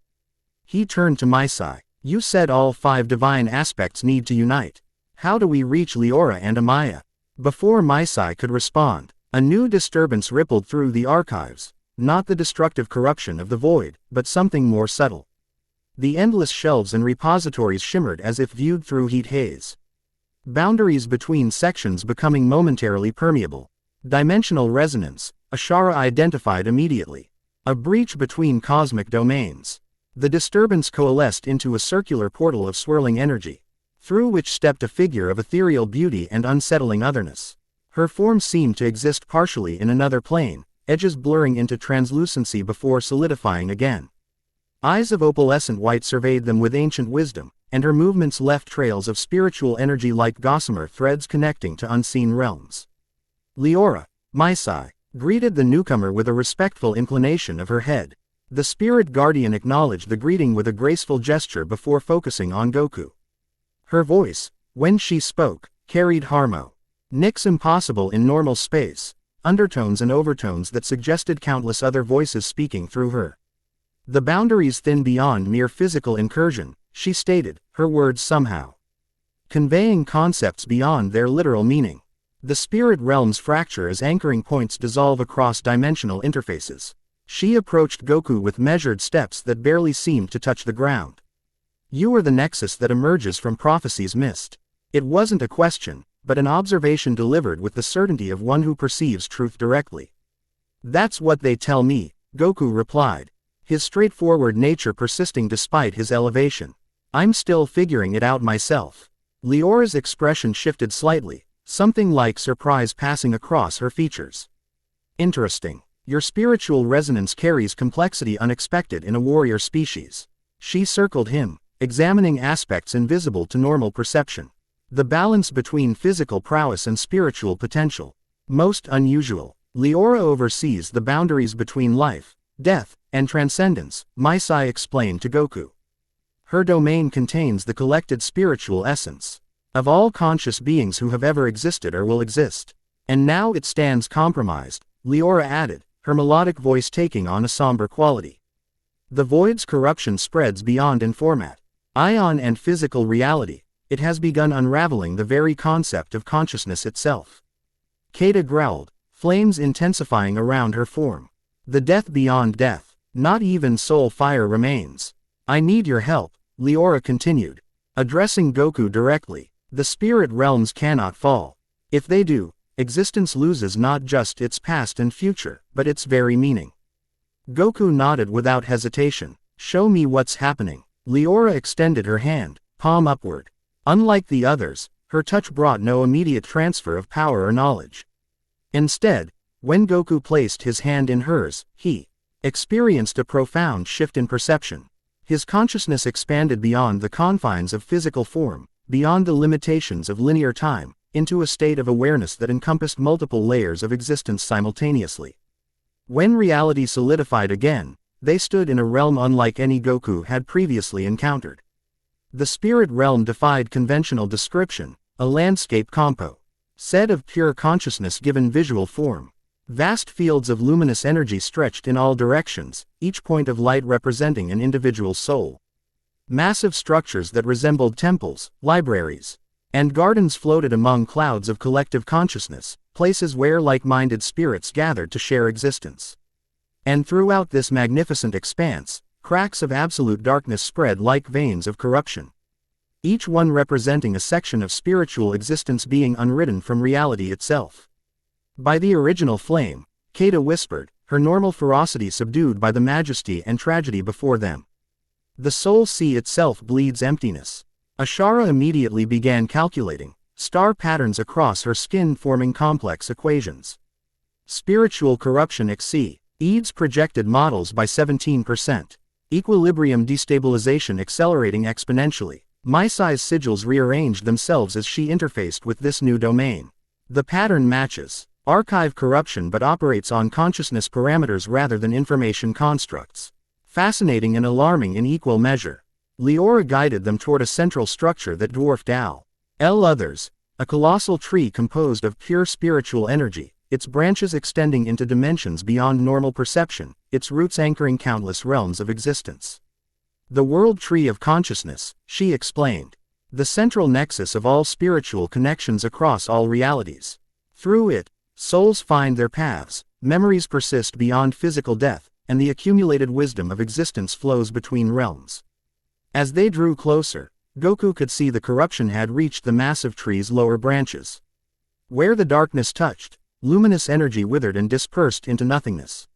He turned to Maisai. You said all 5 divine aspects need to unite. How do we reach Leora and Amaya? Before Maisai could respond, a new disturbance rippled through the archives, not the destructive corruption of the void, but something more subtle. The endless shelves and repositories shimmered as if viewed through heat haze. Boundaries between sections becoming momentarily permeable. Dimensional resonance, Ashara identified immediately. A breach between cosmic domains. The disturbance coalesced into a circular portal of swirling energy, through which stepped a figure of ethereal beauty and unsettling otherness. Her form seemed to exist partially in another plane, edges blurring into translucency before solidifying again. Eyes of opalescent white surveyed them with ancient wisdom, and her movements left trails of spiritual energy like gossamer threads connecting to unseen realms. Leora, Maisai, greeted the newcomer with a respectful inclination of her head. The spirit guardian acknowledged the greeting with a graceful gesture before focusing on Goku. Her voice, when she spoke, carried harmonics impossible in normal space, undertones and overtones that suggested countless other voices speaking through her. The boundaries thin beyond mere physical incursion, she stated, her words somehow conveying concepts beyond their literal meaning. The spirit realms fracture as anchoring points dissolve across dimensional interfaces. She approached Goku with measured steps that barely seemed to touch the ground. You are the nexus that emerges from prophecy's mist. It wasn't a question, but an observation delivered with the certainty of one who perceives truth directly. That's what they tell me, Goku replied, his straightforward nature persisting despite his elevation. I'm still figuring it out myself. Leora's expression shifted slightly, something like surprise passing across her features. Interesting. Your spiritual resonance carries complexity unexpected in a warrior species. She circled him, examining aspects invisible to normal perception. The balance between physical prowess and spiritual potential. Most unusual. Leora oversees the boundaries between life, death, and transcendence, Maisai explained to Goku. Her domain contains the collected spiritual essence of all conscious beings who have ever existed or will exist. And now it stands compromised, Leora added, her melodic voice taking on a somber quality. The void's corruption spreads beyond format, ion and physical reality. It has begun unraveling the very concept of consciousness itself. Kata growled, flames intensifying around her form. The death beyond death. Not even soul fire remains. I need your help, Leora continued, addressing Goku directly. The spirit realms cannot fall. If they do, existence loses not just its past and future, but its very meaning. Goku nodded without hesitation. Show me what's happening. Leora extended her hand, palm upward. Unlike the others, her touch brought no immediate transfer of power or knowledge. Instead, when Goku placed his hand in hers, he experienced a profound shift in perception. His consciousness expanded beyond the confines of physical form, beyond the limitations of linear time, into a state of awareness that encompassed multiple layers of existence simultaneously. When reality solidified again, they stood in a realm unlike any Goku had previously encountered. The spirit realm defied conventional description, a landscape composed of pure consciousness given visual form. Vast fields of luminous energy stretched in all directions, each point of light representing an individual soul. Massive structures that resembled temples, libraries, and gardens floated among clouds of collective consciousness, places where like-minded spirits gathered to share existence. And throughout this magnificent expanse, cracks of absolute darkness spread like veins of corruption. Each one representing a section of spiritual existence being unwritten from reality itself. By the original flame, Kata whispered, her normal ferocity subdued by the majesty and tragedy before them. The soul sea itself bleeds emptiness. Ashara immediately began calculating, star patterns across her skin forming complex equations. Spiritual corruption exceeds projected models by 17%. Equilibrium destabilization accelerating exponentially. Maisai's sigils rearranged themselves as she interfaced with this new domain. The pattern matches. Archive corruption but operates on consciousness parameters rather than information constructs. Fascinating and alarming in equal measure. Leora guided them toward a central structure that dwarfed others, a colossal tree composed of pure spiritual energy, its branches extending into dimensions beyond normal perception, its roots anchoring countless realms of existence. The world tree of consciousness, she explained. The central nexus of all spiritual connections across all realities. Through it, souls find their paths, memories persist beyond physical death, and the accumulated wisdom of existence flows between realms. As they drew closer, Goku could see the corruption had reached the massive tree's lower branches. Where the darkness touched, luminous energy withered and dispersed into nothingness.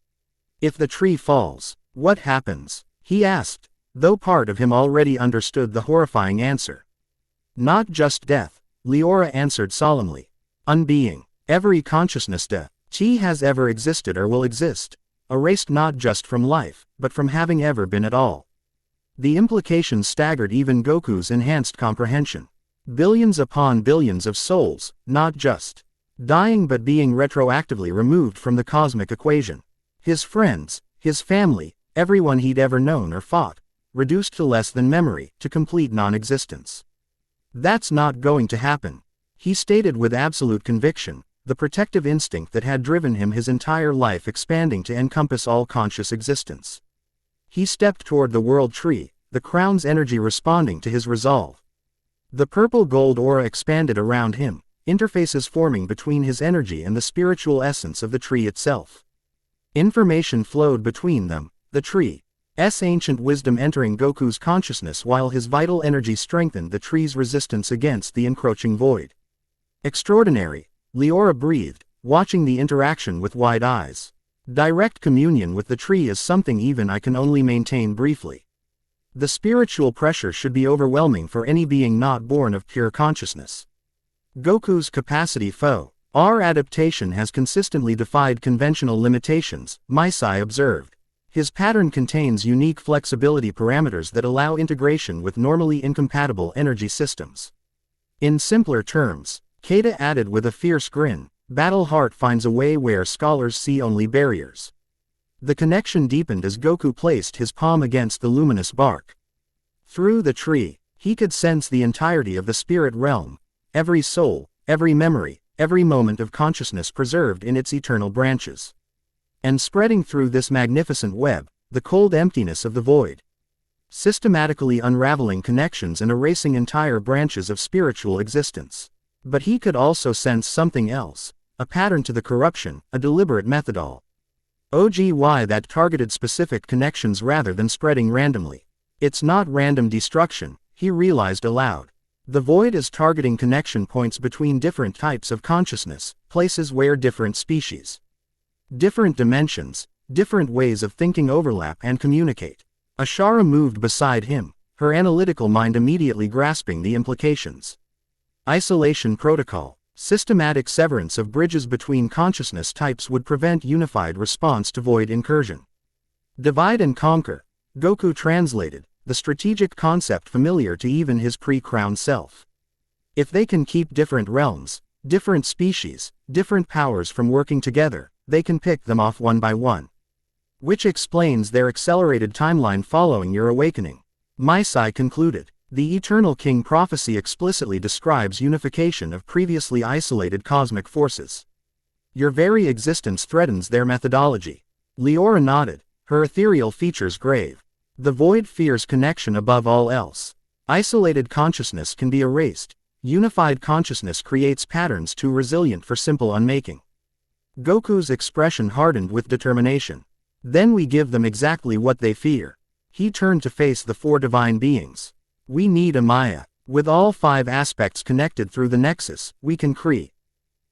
If the tree falls, what happens? He asked, though part of him already understood the horrifying answer. Not just death, Leora answered solemnly. Unbeing. Every consciousness she has ever existed or will exist, erased not just from life, but from having ever been at all. The implications staggered even Goku's enhanced comprehension. Billions upon billions of souls, not just dying but being retroactively removed from the cosmic equation. His friends, his family, everyone he'd ever known or fought, reduced to less than memory, to complete non-existence. That's not going to happen, he stated with absolute conviction, the protective instinct that had driven him his entire life expanding to encompass all conscious existence. He stepped toward the world tree, the crown's energy responding to his resolve. The purple-gold aura expanded around him, interfaces forming between his energy and the spiritual essence of the tree itself. Information flowed between them, the tree's ancient wisdom entering Goku's consciousness while his vital energy strengthened the tree's resistance against the encroaching void. Extraordinary, Leora breathed, watching the interaction with wide eyes. Direct communion with the tree is something even I can only maintain briefly. The spiritual pressure should be overwhelming for any being not born of pure consciousness. Goku's capacity for our adaptation has consistently defied conventional limitations, Maisai observed. His pattern contains unique flexibility parameters that allow integration with normally incompatible energy systems. In simpler terms, Keita added with a fierce grin, Battle Heart finds a way where scholars see only barriers. The connection deepened as Goku placed his palm against the luminous bark. Through the tree, he could sense the entirety of the spirit realm, every soul, every memory, every moment of consciousness preserved in its eternal branches. And spreading through this magnificent web, the cold emptiness of the void. Systematically unraveling connections and erasing entire branches of spiritual existence. But he could also sense something else, a pattern to the corruption, a deliberate methodol. OGY that targeted specific connections rather than spreading randomly. It's not random destruction, he realized aloud. The void is targeting connection points between different types of consciousness, places where different species, different dimensions, different ways of thinking overlap and communicate. Ashara moved beside him, her analytical mind immediately grasping the implications. Isolation protocol. Systematic severance of bridges between consciousness types would prevent unified response to void incursion. Divide and conquer. Goku translated, the strategic concept familiar to even his pre-crowned self. If they can keep different realms, different species, different powers from working together, they can pick them off one by one. Which explains their accelerated timeline following your awakening. Maisai concluded. The Eternal King prophecy explicitly describes unification of previously isolated cosmic forces. Your very existence threatens their methodology. Leora nodded, her ethereal features grave. The void fears connection above all else. Isolated consciousness can be erased. Unified consciousness creates patterns too resilient for simple unmaking. Goku's expression hardened with determination. Then we give them exactly what they fear. He turned to face the four divine beings. We need a Maya. With all five aspects connected through the nexus, we can create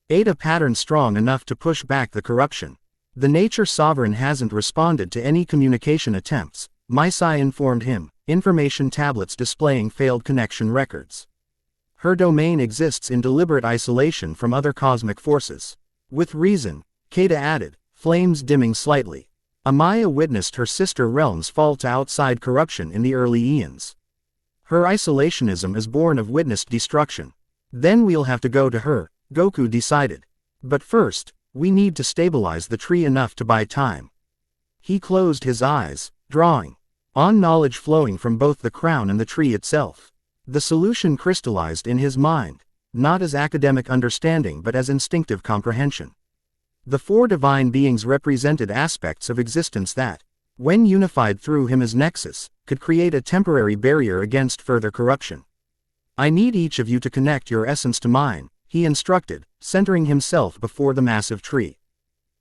a pattern strong enough to push back the corruption. The Nature Sovereign hasn't responded to any communication attempts, Maisai informed him, information tablets displaying failed connection records. Her domain exists in deliberate isolation from other cosmic forces. With reason, Keita added, flames dimming slightly. Amaya witnessed her sister realms fall to outside corruption in the early eons. Her isolationism is born of witnessed destruction. Then we'll have to go to her, Goku decided. But first, we need to stabilize the tree enough to buy time. He closed his eyes, drawing on knowledge flowing from both the crown and the tree itself. The solution crystallized in his mind, not as academic understanding but as instinctive comprehension. The four divine beings represented aspects of existence that, when unified through him as nexus, could create a temporary barrier against further corruption. I need each of you to connect your essence to mine, he instructed, centering himself before the massive tree.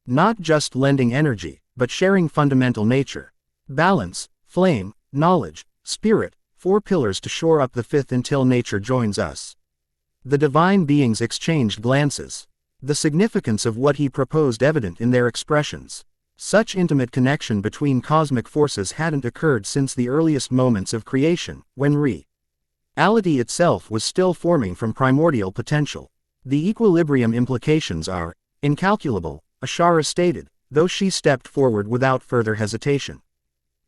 Not just lending energy, but sharing fundamental nature. Balance, flame, knowledge, spirit, four pillars to shore up the fifth until nature joins us. The divine beings exchanged glances. The significance of what he proposed evident in their expressions. Such intimate connection between cosmic forces hadn't occurred since the earliest moments of creation, when reality itself was still forming from primordial potential. The equilibrium implications are incalculable, Ashara stated, though she stepped forward without further hesitation.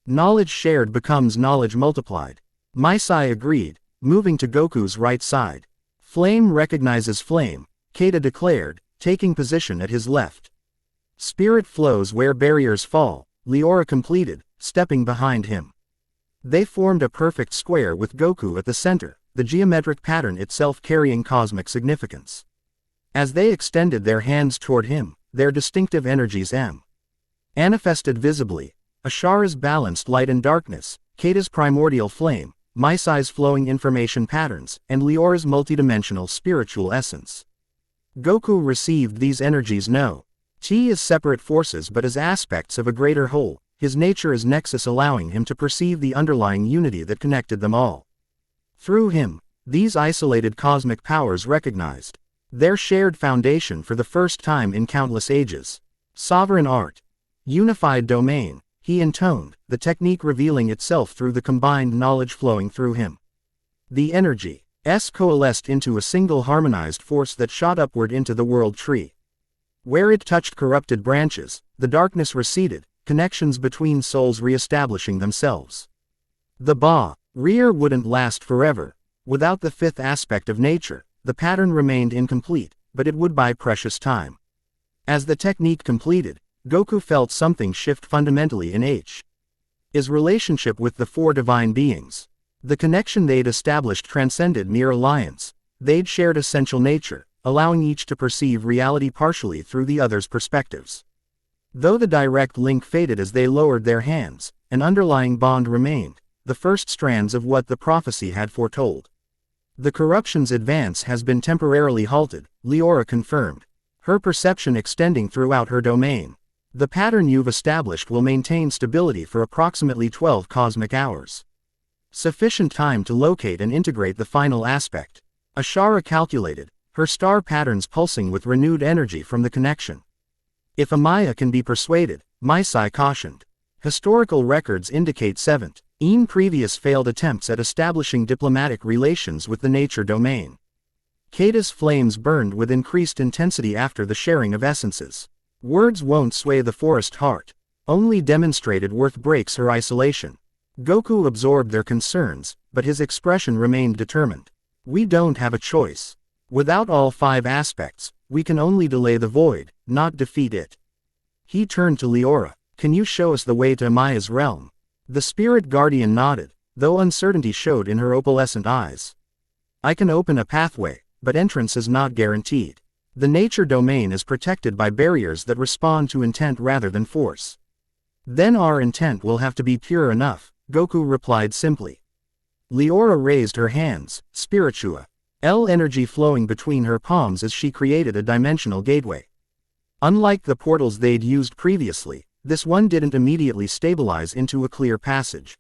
Knowledge shared becomes knowledge multiplied. Maisai agreed, moving to Goku's right side. Flame recognizes flame, Keita declared, taking position at his left. Spirit flows where barriers fall, Leora completed, stepping behind him. They formed a perfect square with Goku at the center, the geometric pattern itself carrying cosmic significance. As they extended their hands toward him, their distinctive energies manifested visibly. Ashara's balanced light and darkness, Keita's primordial flame, Maisai's flowing information patterns, and Leora's multidimensional spiritual essence. Goku received these energies no. Chi as separate forces but as aspects of a greater whole, his nature as nexus allowing him to perceive the underlying unity that connected them all. Through him, these isolated cosmic powers recognized their shared foundation for the first time in countless ages. Sovereign art. Unified domain, he intoned, the technique revealing itself through the combined knowledge flowing through him. The energy coalesced into a single harmonized force that shot upward into the world tree. Where it touched corrupted branches, the darkness receded, connections between souls re-establishing themselves. The barrier wouldn't last forever. Without the fifth aspect of nature, the pattern remained incomplete, but it would buy precious time. As the technique completed, Goku felt something shift fundamentally in his relationship with the four divine beings. The connection they'd established transcended mere alliance. They'd shared essential nature, allowing each to perceive reality partially through the other's perspectives. Though the direct link faded as they lowered their hands, an underlying bond remained, the first strands of what the prophecy had foretold. The corruption's advance has been temporarily halted, Leora confirmed, her perception extending throughout her domain. The pattern you've established will maintain stability for approximately 12 cosmic hours. Sufficient time to locate and integrate the final aspect. Ashara calculated, her star patterns pulsing with renewed energy from the connection. If Amaya can be persuaded, Maisai cautioned. Historical records indicate 7 previous failed attempts at establishing diplomatic relations with the nature domain. Kata's flames burned with increased intensity after the sharing of essences. Words won't sway the forest heart. Only demonstrated worth breaks her isolation. Goku absorbed their concerns, but his expression remained determined. We don't have a choice. Without all 5 aspects, we can only delay the void, not defeat it. He turned to Leora. Can you show us the way to Amaya's realm? The spirit guardian nodded, though uncertainty showed in her opalescent eyes. I can open a pathway, but entrance is not guaranteed. The nature domain is protected by barriers that respond to intent rather than force. Then our intent will have to be pure enough, Goku replied simply. Leora raised her hands, spiritua. Energy flowing between her palms as she created a dimensional gateway. Unlike the portals they'd used previously, this one didn't immediately stabilize into a clear passage.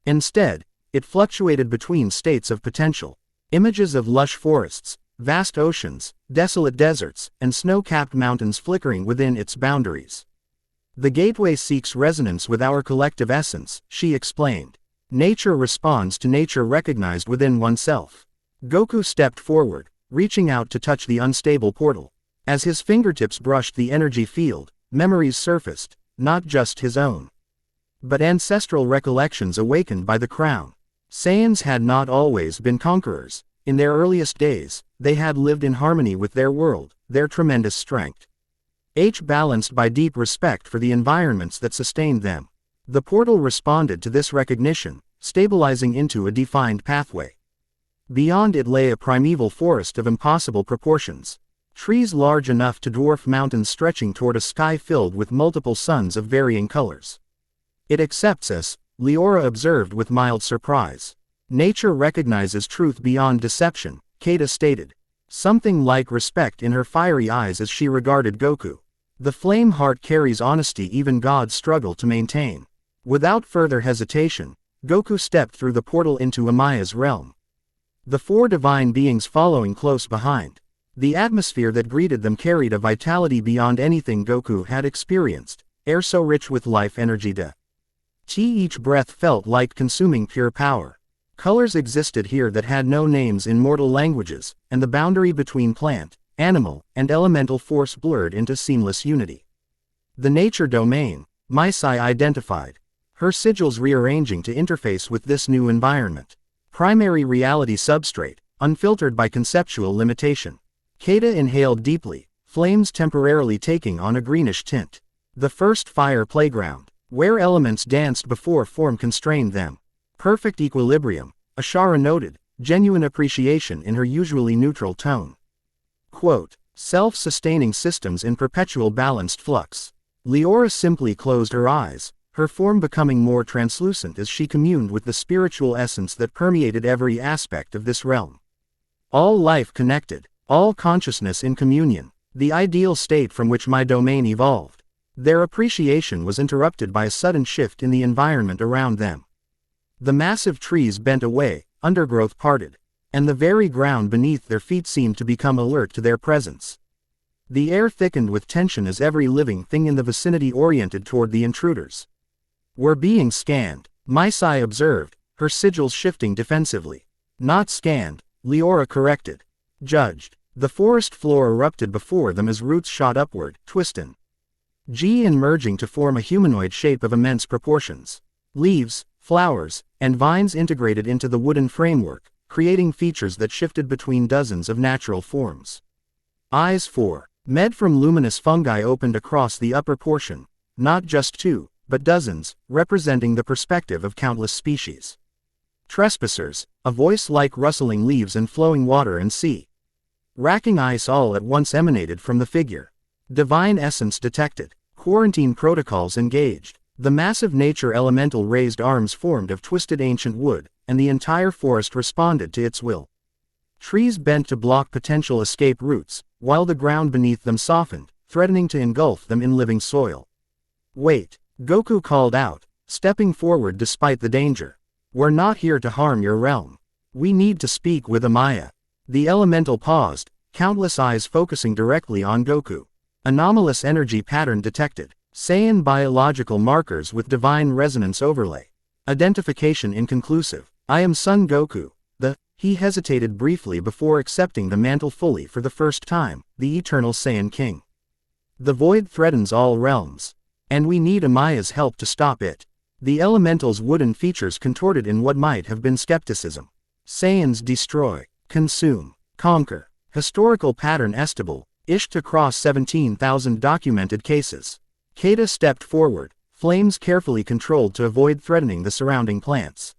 Instead, it fluctuated between states of potential. Images of lush forests, vast oceans, desolate deserts, and snow-capped mountains flickering within its boundaries. The gateway seeks resonance with our collective essence, she explained. Nature responds to nature recognized within oneself. Goku stepped forward, reaching out to touch the unstable portal. As his fingertips brushed the energy field, memories surfaced, not just his own, but ancestral recollections awakened by the crown. Saiyans had not always been conquerors. In their earliest days, they had lived in harmony with their world, their tremendous strength. Balanced by deep respect for the environments that sustained them. The portal responded to this recognition, stabilizing into a defined pathway. Beyond it lay a primeval forest of impossible proportions. Trees large enough to dwarf mountains stretching toward a sky filled with multiple suns of varying colors. It accepts us, Leora observed with mild surprise. Nature recognizes truth beyond deception, Kata stated. Something like respect in her fiery eyes as she regarded Goku. The flame heart carries honesty even gods struggle to maintain. Without further hesitation, Goku stepped through the portal into Amaya's realm. The 4 divine beings following close behind. The atmosphere that greeted them carried a vitality beyond anything Goku had experienced, air so rich with life energy each breath felt like consuming pure power. Colors existed here that had no names in mortal languages, and the boundary between plant, animal, and elemental force blurred into seamless unity. The nature domain, Maisai identified, her sigils rearranging to interface with this new environment. Primary reality substrate, unfiltered by conceptual limitation. Kata inhaled deeply, flames temporarily taking on a greenish tint. The first fire playground, where elements danced before form constrained them. Perfect equilibrium, Ashara noted, genuine appreciation in her usually neutral tone. Quote, self-sustaining systems in perpetual balanced flux. Leora simply closed her eyes, her form becoming more translucent as she communed with the spiritual essence that permeated every aspect of this realm. All life connected, All consciousness in communion, the ideal state from which my domain evolved. Their appreciation was interrupted by a sudden shift in the environment around them. The massive trees bent away, undergrowth parted, and the very ground beneath their feet seemed to become alert to their presence. The air thickened with tension as every living thing in the vicinity oriented toward the intruders. "We're being scanned," Maisai observed, her sigils shifting defensively. "Not scanned," Leora corrected. "Judged." The forest floor erupted before them as roots shot upward, twisting and merging to form a humanoid shape of immense proportions. Leaves, flowers, and vines integrated into the wooden framework, creating features that shifted between dozens of natural forms. Eyes 4. Med from luminous fungi opened across the upper portion, not just 2, but dozens, representing the perspective of countless species. Trespassers, a voice like rustling leaves and flowing water and sea. Racking ice all at once emanated from the figure. Divine essence detected. Quarantine protocols engaged. The massive nature elemental raised arms formed of twisted ancient wood, and the entire forest responded to its will. Trees bent to block potential escape routes, while the ground beneath them softened, threatening to engulf them in living soil. "Wait," Goku called out, stepping forward despite the danger. "We're not here to harm your realm. We need to speak with Amaya." The elemental paused, countless eyes focusing directly on Goku. Anomalous energy pattern detected. Saiyan biological markers with divine resonance overlay. Identification inconclusive. "I am Son Goku, He hesitated briefly before accepting the mantle fully for the first time, the eternal Saiyan King. "The void threatens all realms. And we need Amaya's help to stop it." The elemental's wooden features contorted in what might have been skepticism. Saiyans destroy, consume, conquer. Historical pattern estable, Isht across 17,000 documented cases. Kata stepped forward, flames carefully controlled to avoid threatening the surrounding plants.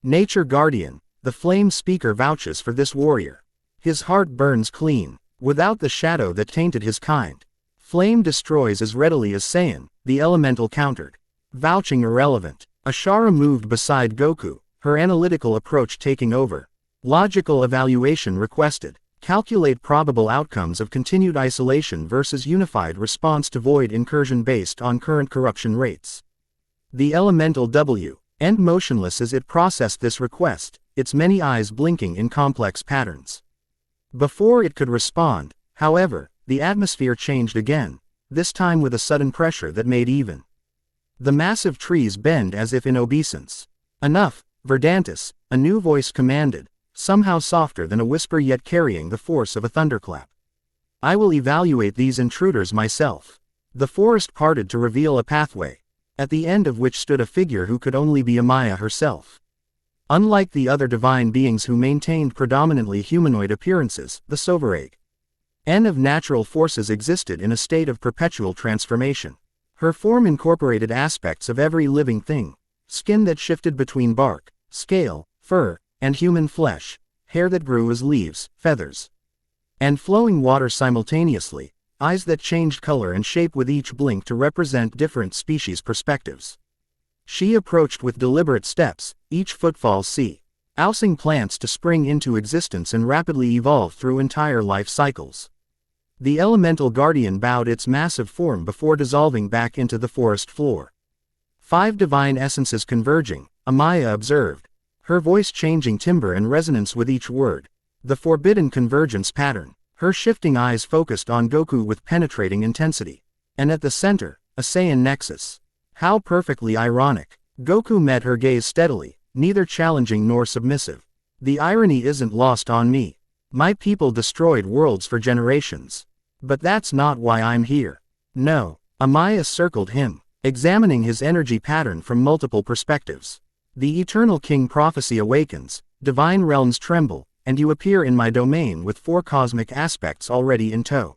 Nature Guardian, the flame speaker vouches for this warrior. His heart burns clean, without the shadow that tainted his kind. Flame destroys as readily as Saiyan, the elemental countered. Vouching irrelevant. Ashara moved beside Goku, her analytical approach taking over. Logical evaluation requested. Calculate probable outcomes of continued isolation versus unified response to void incursion based on current corruption rates. The elemental W, and motionless as it processed this request, its many eyes blinking in complex patterns. Before it could respond, however, the atmosphere changed again, this time with a sudden pressure that made even the massive trees bend as if in obeisance. "Enough, Verdantis," a new voice commanded, somehow softer than a whisper yet carrying the force of a thunderclap. "I will evaluate these intruders myself." The forest parted to reveal a pathway, at the end of which stood a figure who could only be Amaya herself. Unlike the other divine beings who maintained predominantly humanoid appearances, the Sovereign N of natural forces existed in a state of perpetual transformation. Her form incorporated aspects of every living thing: skin that shifted between bark, scale, fur, and human flesh, hair that grew as leaves, feathers, and flowing water simultaneously, eyes that changed color and shape with each blink to represent different species' perspectives. She approached with deliberate steps, each footfall ousing plants to spring into existence and rapidly evolve through entire life cycles. The elemental guardian bowed its massive form before dissolving back into the forest floor. 5 divine essences converging, Amaya observed, her voice changing timbre and resonance with each word. The forbidden convergence pattern, her shifting eyes focused on Goku with penetrating intensity. And at the center, a Saiyan nexus. How perfectly ironic. Goku met her gaze steadily, neither challenging nor submissive. "The irony isn't lost on me. My people destroyed worlds for generations. But that's not why I'm here." "No." Amaya circled him, examining his energy pattern from multiple perspectives. "The Eternal King prophecy awakens, divine realms tremble, and you appear in my domain with 4 cosmic aspects already in tow."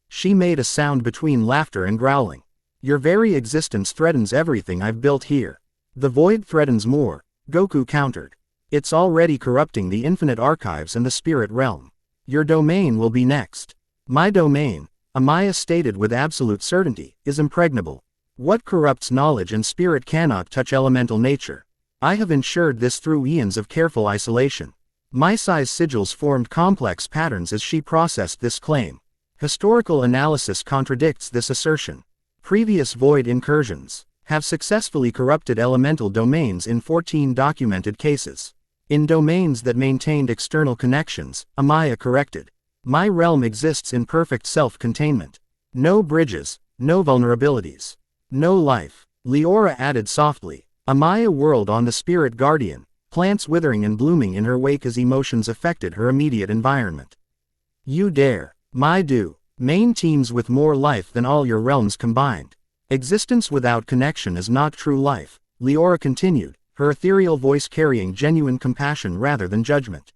She made a sound between laughter and growling. "Your very existence threatens everything I've built here." "The void threatens more," Goku countered. "It's already corrupting the infinite archives and the spirit realm. Your domain will be next." "My domain," Amaya stated with absolute certainty, "is impregnable. What corrupts knowledge and spirit cannot touch elemental nature. I have ensured this through eons of careful isolation." Maisai's sigils formed complex patterns as she processed this claim. Historical analysis contradicts this assertion. Previous void incursions have successfully corrupted elemental domains in 14 documented cases. In domains that maintained external connections, Amaya corrected. My realm exists in perfect self-containment. No bridges, no vulnerabilities, no life. Leora added softly. Amaya whirled on the spirit guardian, plants withering and blooming in her wake as emotions affected her immediate environment. You dare. My domain teems with more life than all your realms combined. Existence without connection is not true life, Leora continued, her ethereal voice carrying genuine compassion rather than judgment.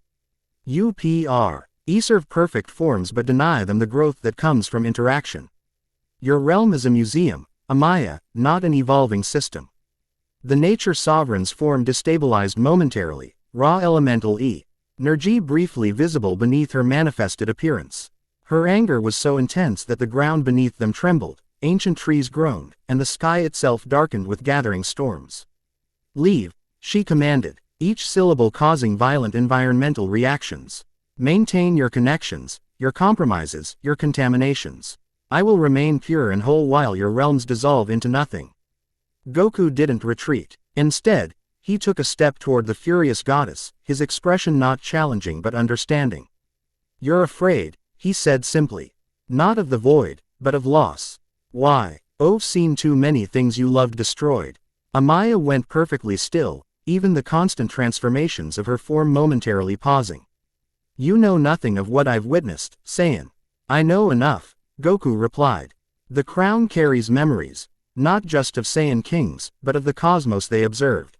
You serve perfect forms but deny them the growth that comes from interaction. Your realm is a museum, Amaya, not an evolving system. The nature sovereign's form destabilized momentarily, raw elemental energy briefly visible beneath her manifested appearance. Her anger was so intense that the ground beneath them trembled, ancient trees groaned, and the sky itself darkened with gathering storms. Leave, she commanded, each syllable causing violent environmental reactions. Maintain your connections, your compromises, your contaminations. I will remain pure and whole while your realms dissolve into nothing. Goku didn't retreat. Instead, he took a step toward the furious goddess, his expression not challenging but understanding. You're afraid, he said simply. Not of the void, but of loss. Why? I've seen too many things you loved destroyed. Amaya went perfectly still, even the constant transformations of her form momentarily pausing. You know nothing of what I've witnessed, Saiyan. I know enough, Goku replied. The crown carries memories, not just of Saiyan kings, but of the cosmos they observed.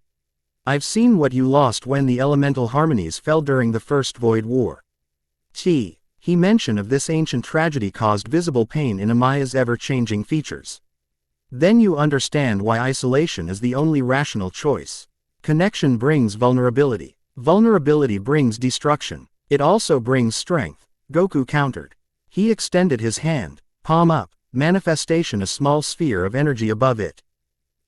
I've seen what you lost when the elemental harmonies fell during the First Void War. He mention of this ancient tragedy caused visible pain in Amaya's ever-changing features. Then you understand why isolation is the only rational choice. Connection brings vulnerability. Vulnerability brings destruction. It also brings strength, Goku countered. He extended his hand, palm up, manifestation a small sphere of energy above it.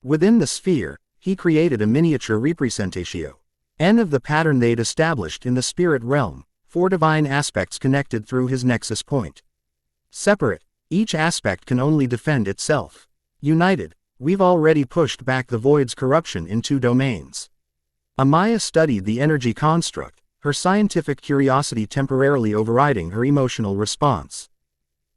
Within the sphere, he created a miniature representatio. Of the pattern they'd established in the spirit realm. 4 divine aspects connected through his nexus point. Separate, each aspect can only defend itself. United, we've already pushed back the void's corruption in 2 domains. Amaya studied the energy construct, her scientific curiosity temporarily overriding her emotional response.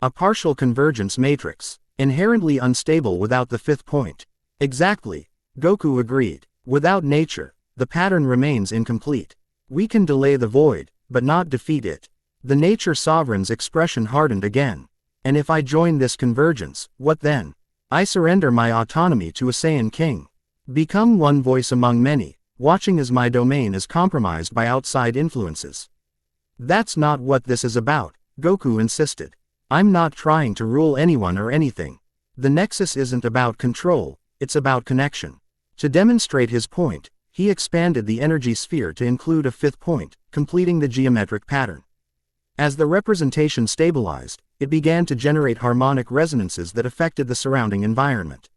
A partial convergence matrix, inherently unstable without the 5th point. Exactly, Goku agreed. Without nature, the pattern remains incomplete. We can delay the void, but not defeat it. The nature sovereign's expression hardened again. And if I join this convergence, what then? I surrender my autonomy to a Saiyan king. Become one voice among many, watching as my domain is compromised by outside influences. That's not what this is about, Goku insisted. I'm not trying to rule anyone or anything. The nexus isn't about control, it's about connection. To demonstrate his point, he expanded the energy sphere to include a 5th point, completing the geometric pattern. As the representation stabilized, it began to generate harmonic resonances that affected the surrounding environment.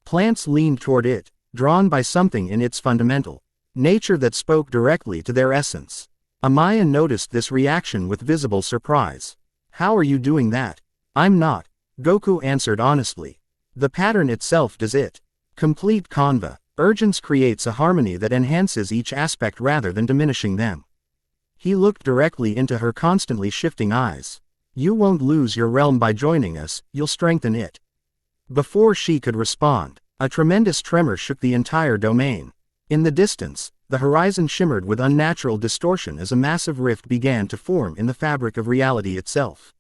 Plants leaned toward it, drawn by something in its fundamental nature that spoke directly to their essence. Amaya noticed this reaction with visible surprise. How are you doing that? I'm not, Goku answered honestly. The pattern itself does it. Complete convergence creates a harmony that enhances each aspect rather than diminishing them. He looked directly into her constantly shifting eyes. You won't lose your realm by joining us, you'll strengthen it. Before she could respond, a tremendous tremor shook the entire domain. In the distance, the horizon shimmered with unnatural distortion as a massive rift began to form in the fabric of reality itself.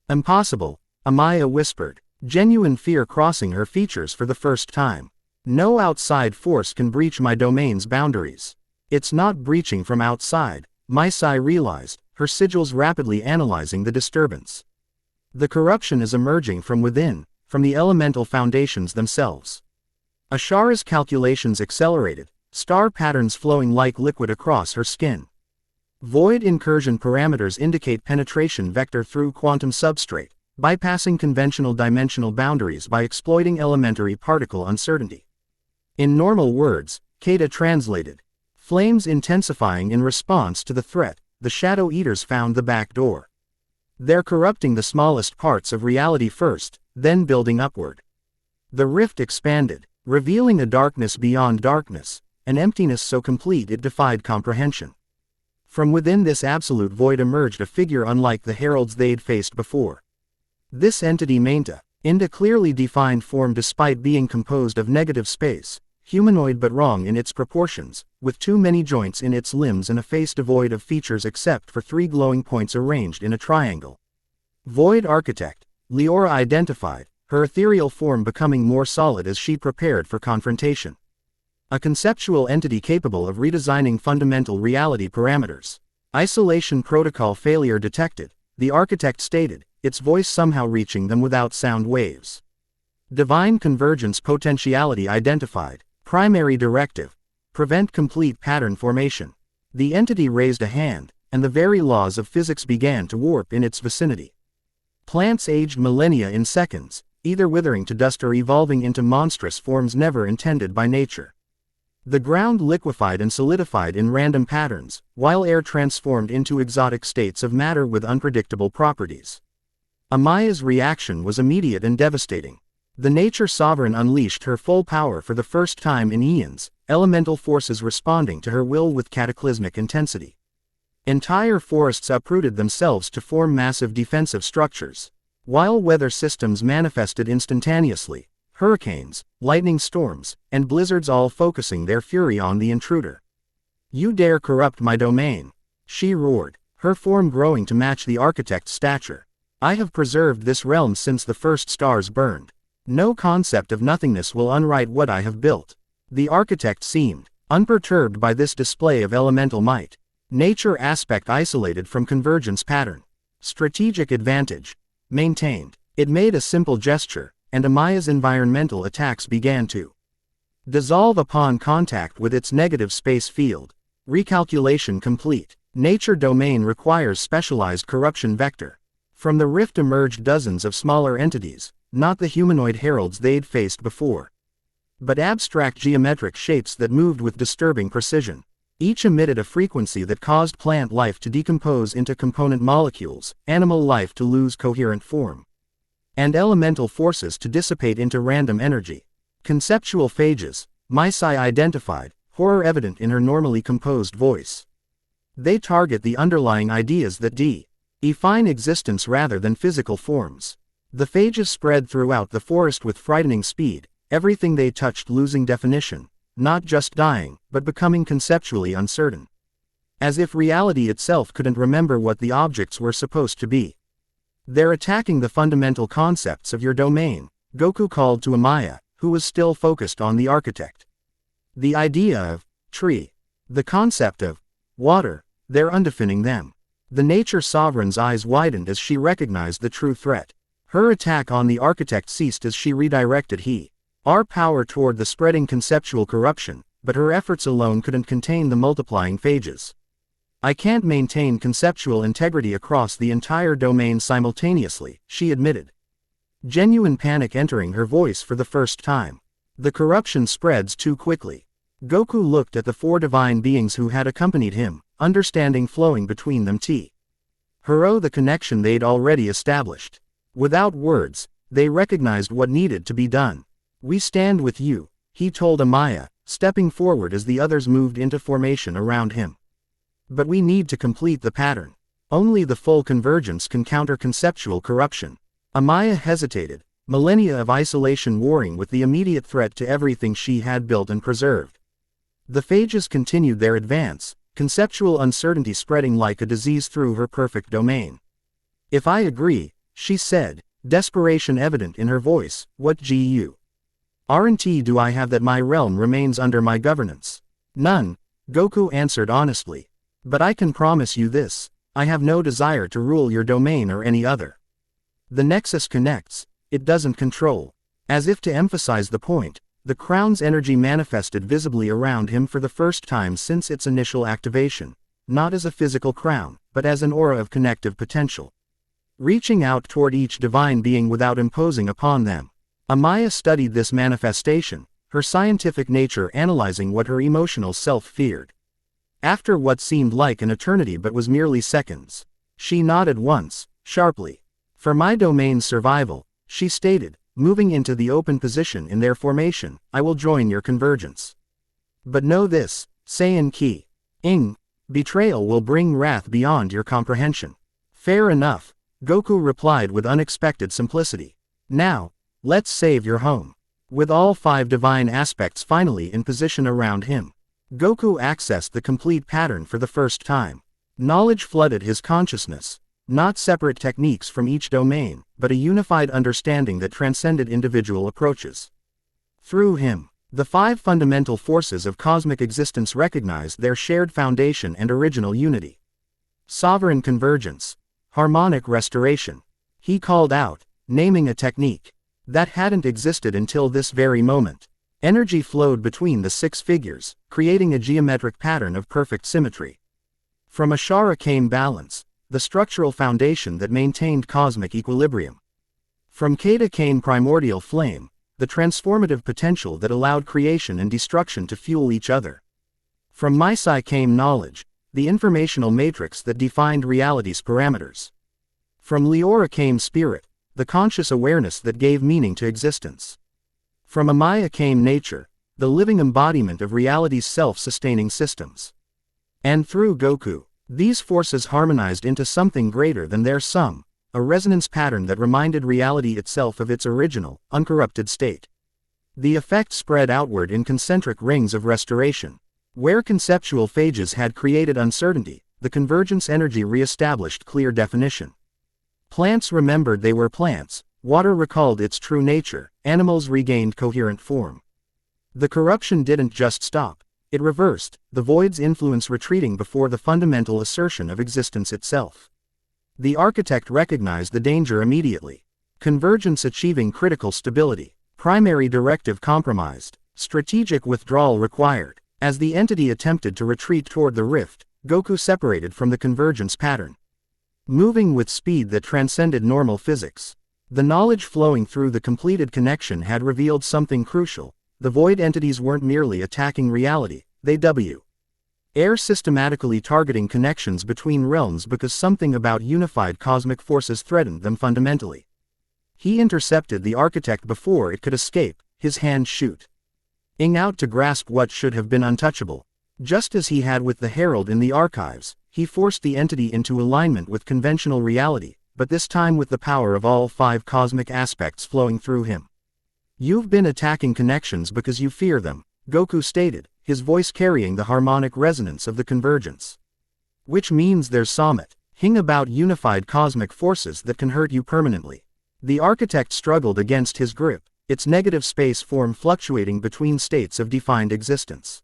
Impossible, Amaya whispered, genuine fear crossing her features for the first time. No outside force can breach my domain's boundaries. It's not breaching from outside, Maisai realized, her sigils rapidly analyzing the disturbance. The corruption is emerging from within, from the elemental foundations themselves. Ashara's calculations accelerated, star patterns flowing like liquid across her skin. Void incursion parameters indicate penetration vector through quantum substrate, bypassing conventional dimensional boundaries by exploiting elementary particle uncertainty. In normal words, Kata translated. Flames intensifying in response to the threat, the Shadow Eaters found the back door. They're corrupting the smallest parts of reality first, then building upward. The rift expanded, revealing a darkness beyond darkness, an emptiness so complete it defied comprehension. From within this absolute void emerged a figure unlike the heralds they'd faced before. This entity maintained a clearly defined form despite being composed of negative space, humanoid but wrong in its proportions, with too many joints in its limbs and a face devoid of features except for 3 glowing points arranged in a triangle. Void Architect, Leora identified, her ethereal form becoming more solid as she prepared for confrontation. A conceptual entity capable of redesigning fundamental reality parameters. Isolation protocol failure detected, the architect stated, its voice somehow reaching them without sound waves. Divine convergence potentiality identified, primary directive, prevent complete pattern formation. The entity raised a hand, and the very laws of physics began to warp in its vicinity. Plants aged millennia in seconds, either withering to dust or evolving into monstrous forms never intended by nature. The ground liquefied and solidified in random patterns, while air transformed into exotic states of matter with unpredictable properties. Amaya's reaction was immediate and devastating. The Nature Sovereign unleashed her full power for the first time in eons, elemental forces responding to her will with cataclysmic intensity. Entire forests uprooted themselves to form massive defensive structures, while weather systems manifested instantaneously. Hurricanes, lightning storms, and blizzards all focusing their fury on the intruder. "You dare corrupt my domain!" she roared, her form growing to match the architect's stature. "I have preserved this realm since the first stars burned. No concept of nothingness will unwrite what I have built." The architect seemed unperturbed by this display of elemental might. Nature aspect isolated from convergence pattern. Strategic advantage maintained. It made a simple gesture, and Amaya's environmental attacks began to dissolve upon contact with its negative space field. Recalculation complete. Nature domain requires specialized corruption vector. From the rift emerged dozens of smaller entities, not the humanoid heralds they'd faced before, but abstract geometric shapes that moved with disturbing precision. Each emitted a frequency that caused plant life to decompose into component molecules, animal life to lose coherent form, and elemental forces to dissipate into random energy. Conceptual phages, Maisai identified, horror evident in her normally composed voice. They target the underlying ideas that define existence rather than physical forms. The phages spread throughout the forest with frightening speed, everything they touched losing definition, not just dying, but becoming conceptually uncertain. As if reality itself couldn't remember what the objects were supposed to be. "They're attacking the fundamental concepts of your domain," Goku called to Amaya, who was still focused on the architect. "The idea of tree, the concept of water, they're undefining them." The Nature Sovereign's eyes widened as she recognized the true threat. Her attack on the architect ceased as she redirected her power toward the spreading conceptual corruption, but her efforts alone couldn't contain the multiplying phages. "I can't maintain conceptual integrity across the entire domain simultaneously," she admitted. Genuine panic entering her voice for the first time. "The corruption spreads too quickly." Goku looked at the 4 divine beings who had accompanied him, understanding flowing between them the connection they'd already established. Without words, they recognized what needed to be done. "We stand with you," he told Amaya, stepping forward as the others moved into formation around him. "But we need to complete the pattern. Only the full convergence can counter conceptual corruption." Amaya hesitated, millennia of isolation warring with the immediate threat to everything she had built and preserved. The phages continued their advance, conceptual uncertainty spreading like a disease through her perfect domain. "If I agree," she said, desperation evident in her voice, "what guarantee do I have that my realm remains under my governance?" "None," Goku answered honestly. "But I can promise you this, I have no desire to rule your domain or any other. The Nexus connects, it doesn't control." As if to emphasize the point, the crown's energy manifested visibly around him for the first time since its initial activation, not as a physical crown, but as an aura of connective potential, reaching out toward each divine being without imposing upon them. Amaya studied this manifestation, her scientific nature analyzing what her emotional self feared. After what seemed like an eternity but was merely seconds. She nodded once, sharply. For my domain's survival, she stated, moving into the open position in their formation, I will join your convergence. But know this, Saiyan Ki. Betrayal will bring wrath beyond your comprehension. Fair enough, Goku replied with unexpected simplicity. Now, let's save your home. With all 5 divine aspects finally in position around him, Goku accessed the complete pattern for the first time. Knowledge flooded his consciousness. Not separate techniques from each domain, but a unified understanding that transcended individual approaches. Through him, the 5 fundamental forces of cosmic existence recognized their shared foundation and original unity. Sovereign convergence. Harmonic restoration. He called out, naming a technique that hadn't existed until this very moment. Energy flowed between the 6 figures, creating a geometric pattern of perfect symmetry. From Ashara came balance, the structural foundation that maintained cosmic equilibrium. From Keta came primordial flame, the transformative potential that allowed creation and destruction to fuel each other. From Maisai came knowledge, the informational matrix that defined reality's parameters. From Leora came spirit, the conscious awareness that gave meaning to existence. From Amaya came nature, the living embodiment of reality's self-sustaining systems. And through Goku, these forces harmonized into something greater than their sum, a resonance pattern that reminded reality itself of its original, uncorrupted state. The effect spread outward in concentric rings of restoration. Where conceptual phages had created uncertainty, the convergence energy re-established clear definition. Plants remembered they were plants, water recalled its true nature, animals regained coherent form. The corruption didn't just stop, it reversed, the void's influence retreating before the fundamental assertion of existence itself. The architect recognized the danger immediately. Convergence achieving critical stability. Primary directive compromised. Strategic withdrawal required. As the entity attempted to retreat toward the rift, Goku separated from the convergence pattern. Moving with speed that transcended normal physics. The knowledge flowing through the completed connection had revealed something crucial. The void entities weren't merely attacking reality, they were systematically targeting connections between realms because something about unified cosmic forces threatened them fundamentally. He intercepted the architect before it could escape, his hand shooting out to grasp what should have been untouchable. Just as he had with the Herald in the archives, he forced the entity into alignment with conventional reality, but this time with the power of all 5 cosmic aspects flowing through him. You've been attacking connections because you fear them, Goku stated, his voice carrying the harmonic resonance of the convergence. Which means there's something about unified cosmic forces that can hurt you permanently. The architect struggled against his grip, its negative space form fluctuating between states of defined existence.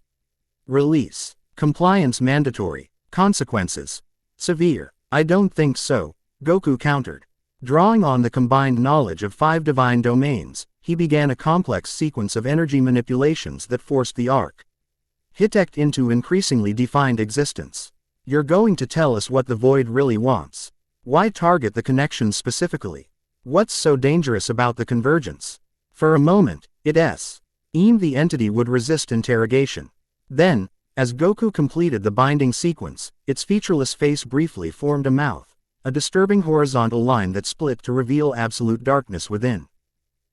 Release. Compliance mandatory. Consequences severe. I don't think so, Goku countered. Drawing on the combined knowledge of 5 divine domains, he began a complex sequence of energy manipulations that forced the architect into increasingly defined existence. You're going to tell us what the void really wants. Why target the connections specifically? What's so dangerous about the convergence? For a moment, the entity would resist interrogation. Then, as Goku completed the binding sequence, its featureless face briefly formed a mouth, a disturbing horizontal line that split to reveal absolute darkness within.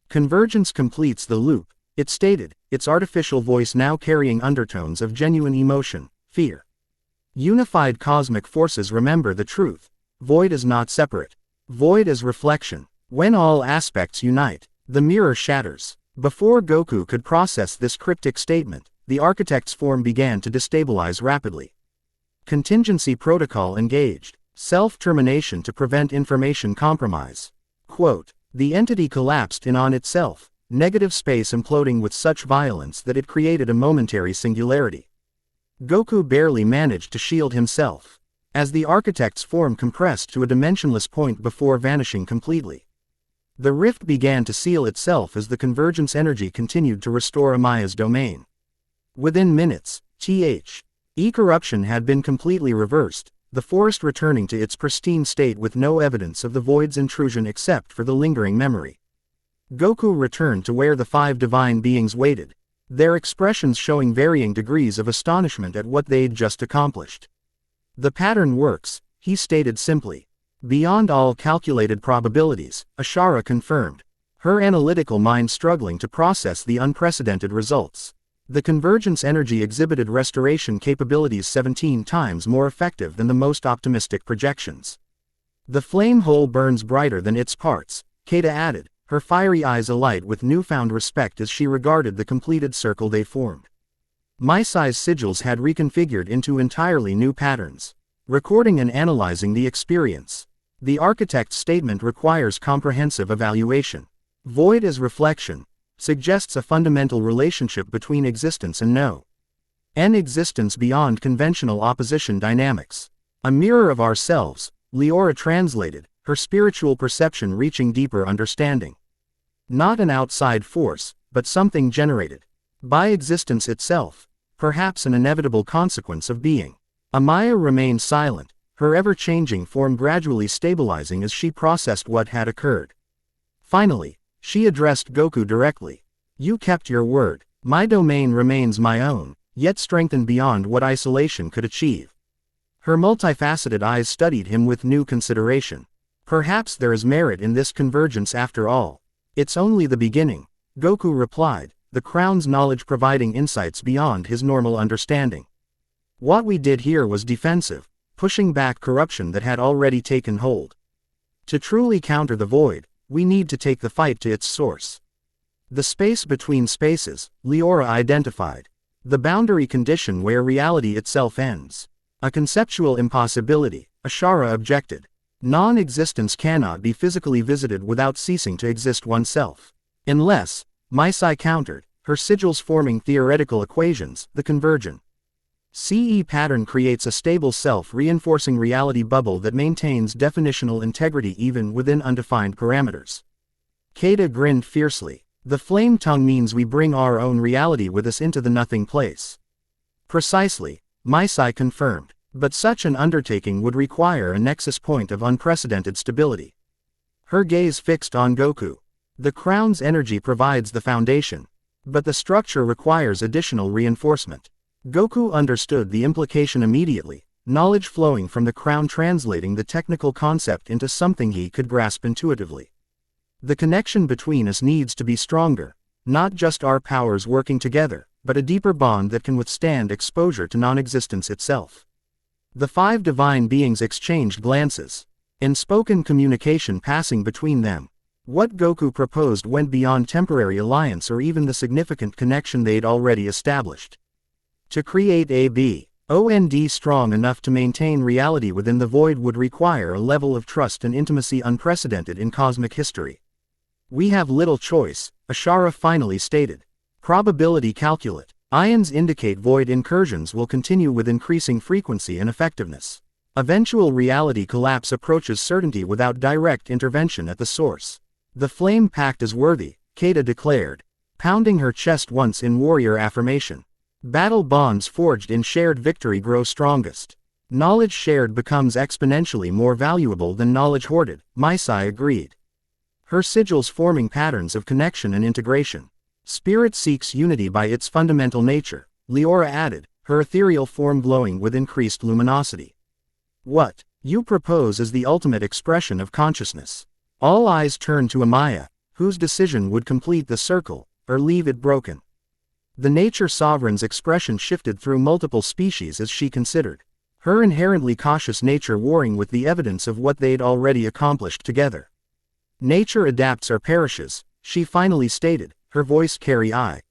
Convergence completes the loop, it stated, its artificial voice now carrying undertones of genuine emotion, fear. Unified cosmic forces remember the truth. Void is not separate. Void is reflection. When all aspects unite, the mirror shatters. Before Goku could process this cryptic statement, the architect's form began to destabilize rapidly. Contingency protocol engaged. Self-termination to prevent information compromise. Quote, the entity collapsed in on itself, negative space imploding with such violence that it created a momentary singularity. Goku barely managed to shield himself, as the architect's form compressed to a dimensionless point before vanishing completely. The rift began to seal itself as the convergence energy continued to restore Amaya's domain. Within minutes, corruption had been completely reversed, the forest returning to its pristine state with no evidence of the void's intrusion except for the lingering memory. Goku returned to where the 5 divine beings waited. their expressions showing varying degrees of astonishment at what they'd just accomplished. The pattern works, he stated simply. Beyond all calculated probabilities, Ashara confirmed, her analytical mind struggling to process the unprecedented results. The convergence energy exhibited restoration capabilities 17 times more effective than the most optimistic projections. The flame hole burns brighter than its parts, Keita added, her fiery eyes alight with newfound respect as she regarded the completed circle they formed. Maisai's sigils had reconfigured into entirely new patterns. Recording and analyzing the experience. The architect's statement requires comprehensive evaluation. Void as reflection suggests a fundamental relationship between existence and an existence beyond conventional opposition dynamics. A mirror of ourselves, Leora translated, her spiritual perception reaching deeper understanding. Not an outside force, but something generated by existence itself, perhaps an inevitable consequence of being. Amaya remained silent, her ever-changing form gradually stabilizing as she processed what had occurred. Finally, she addressed Goku directly. You kept your word. My domain remains my own, yet strengthened beyond what isolation could achieve. Her multifaceted eyes studied him with new consideration. Perhaps there is merit in this convergence after all. It's only the beginning, Goku replied, the crown's knowledge providing insights beyond his normal understanding. What we did here was defensive, pushing back corruption that had already taken hold. To truly counter the void, we need to take the fight to its source. The space between spaces, Leora identified. The boundary condition where reality itself ends. A conceptual impossibility, Ashara objected. Non-existence cannot be physically visited without ceasing to exist oneself. Unless, Maisai countered, her sigils forming theoretical equations, the convergent CE pattern creates a stable self-reinforcing reality bubble that maintains definitional integrity even within undefined parameters. Keita grinned fiercely. The flame tongue means we bring our own reality with us into the nothing place. Precisely, Maisai confirmed, but such an undertaking would require a nexus point of unprecedented stability. Her gaze fixed on Goku. The crown's energy provides the foundation, but the structure requires additional reinforcement. Goku understood the implication immediately, knowledge flowing from the crown translating the technical concept into something he could grasp intuitively. The connection between us needs to be stronger, not just our powers working together, but a deeper bond that can withstand exposure to non-existence itself. The 5 divine beings exchanged glances, unspoken communication passing between them. What Goku proposed went beyond temporary alliance or even the significant connection they'd already established. To create a bond strong enough to maintain reality within the void would require a level of trust and intimacy unprecedented in cosmic history. We have little choice, Ashara finally stated. Probability calculate. Ions indicate void incursions will continue with increasing frequency and effectiveness. Eventual reality collapse approaches certainty without direct intervention at the source. The flame pact is worthy, Keita declared, pounding her chest once in warrior affirmation. Battle bonds forged in shared victory grow strongest. Knowledge shared becomes exponentially more valuable than knowledge hoarded, Maisai agreed. Her sigils forming patterns of connection and integration. Spirit seeks unity by its fundamental nature, Leora added, her ethereal form glowing with increased luminosity. What you propose is the ultimate expression of consciousness. All eyes turned to Amaya, whose decision would complete the circle, or leave it broken. The nature sovereign's expression shifted through multiple species as she considered, her inherently cautious nature warring with the evidence of what they'd already accomplished together. Nature adapts or perishes, she finally stated, her voice carrying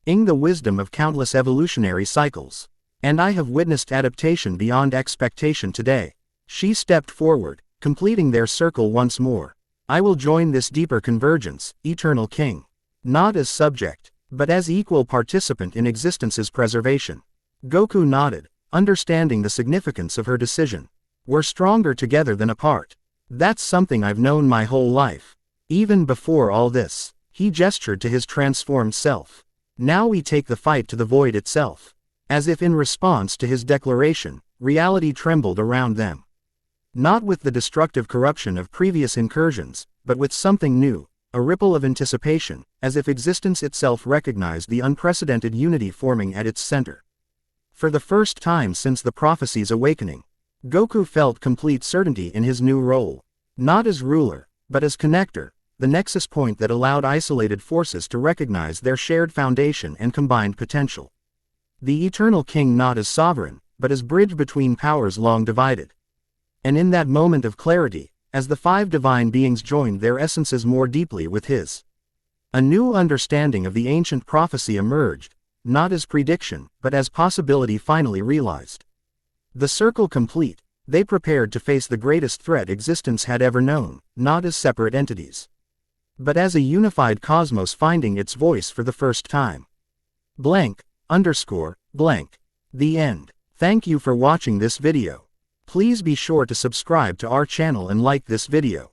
the wisdom of countless evolutionary cycles. And I have witnessed adaptation beyond expectation today. She stepped forward, completing their circle once more. I will join this deeper convergence, Eternal King. Not as subject, but as equal participant in existence's preservation. Goku nodded, understanding the significance of her decision. We're stronger together than apart. That's something I've known my whole life. Even before all this, he gestured to his transformed self. Now we take the fight to the void itself. As if in response to his declaration, reality trembled around them. Not with the destructive corruption of previous incursions, but with something new, a ripple of anticipation, as if existence itself recognized the unprecedented unity forming at its center. For the first time since the prophecy's awakening, Goku felt complete certainty in his new role. Not as ruler, but as connector, the nexus point that allowed isolated forces to recognize their shared foundation and combined potential. The Eternal King not as sovereign, but as bridge between powers long divided. And in that moment of clarity, as the five divine beings joined their essences more deeply with his, a new understanding of the ancient prophecy emerged, not as prediction, but as possibility finally realized. The circle complete, they prepared to face the greatest threat existence had ever known, not as separate entities, but as a unified cosmos finding its voice for the first time. Blank. Blank. The end. Thank you for watching this video. Please be sure to subscribe to our channel and like this video.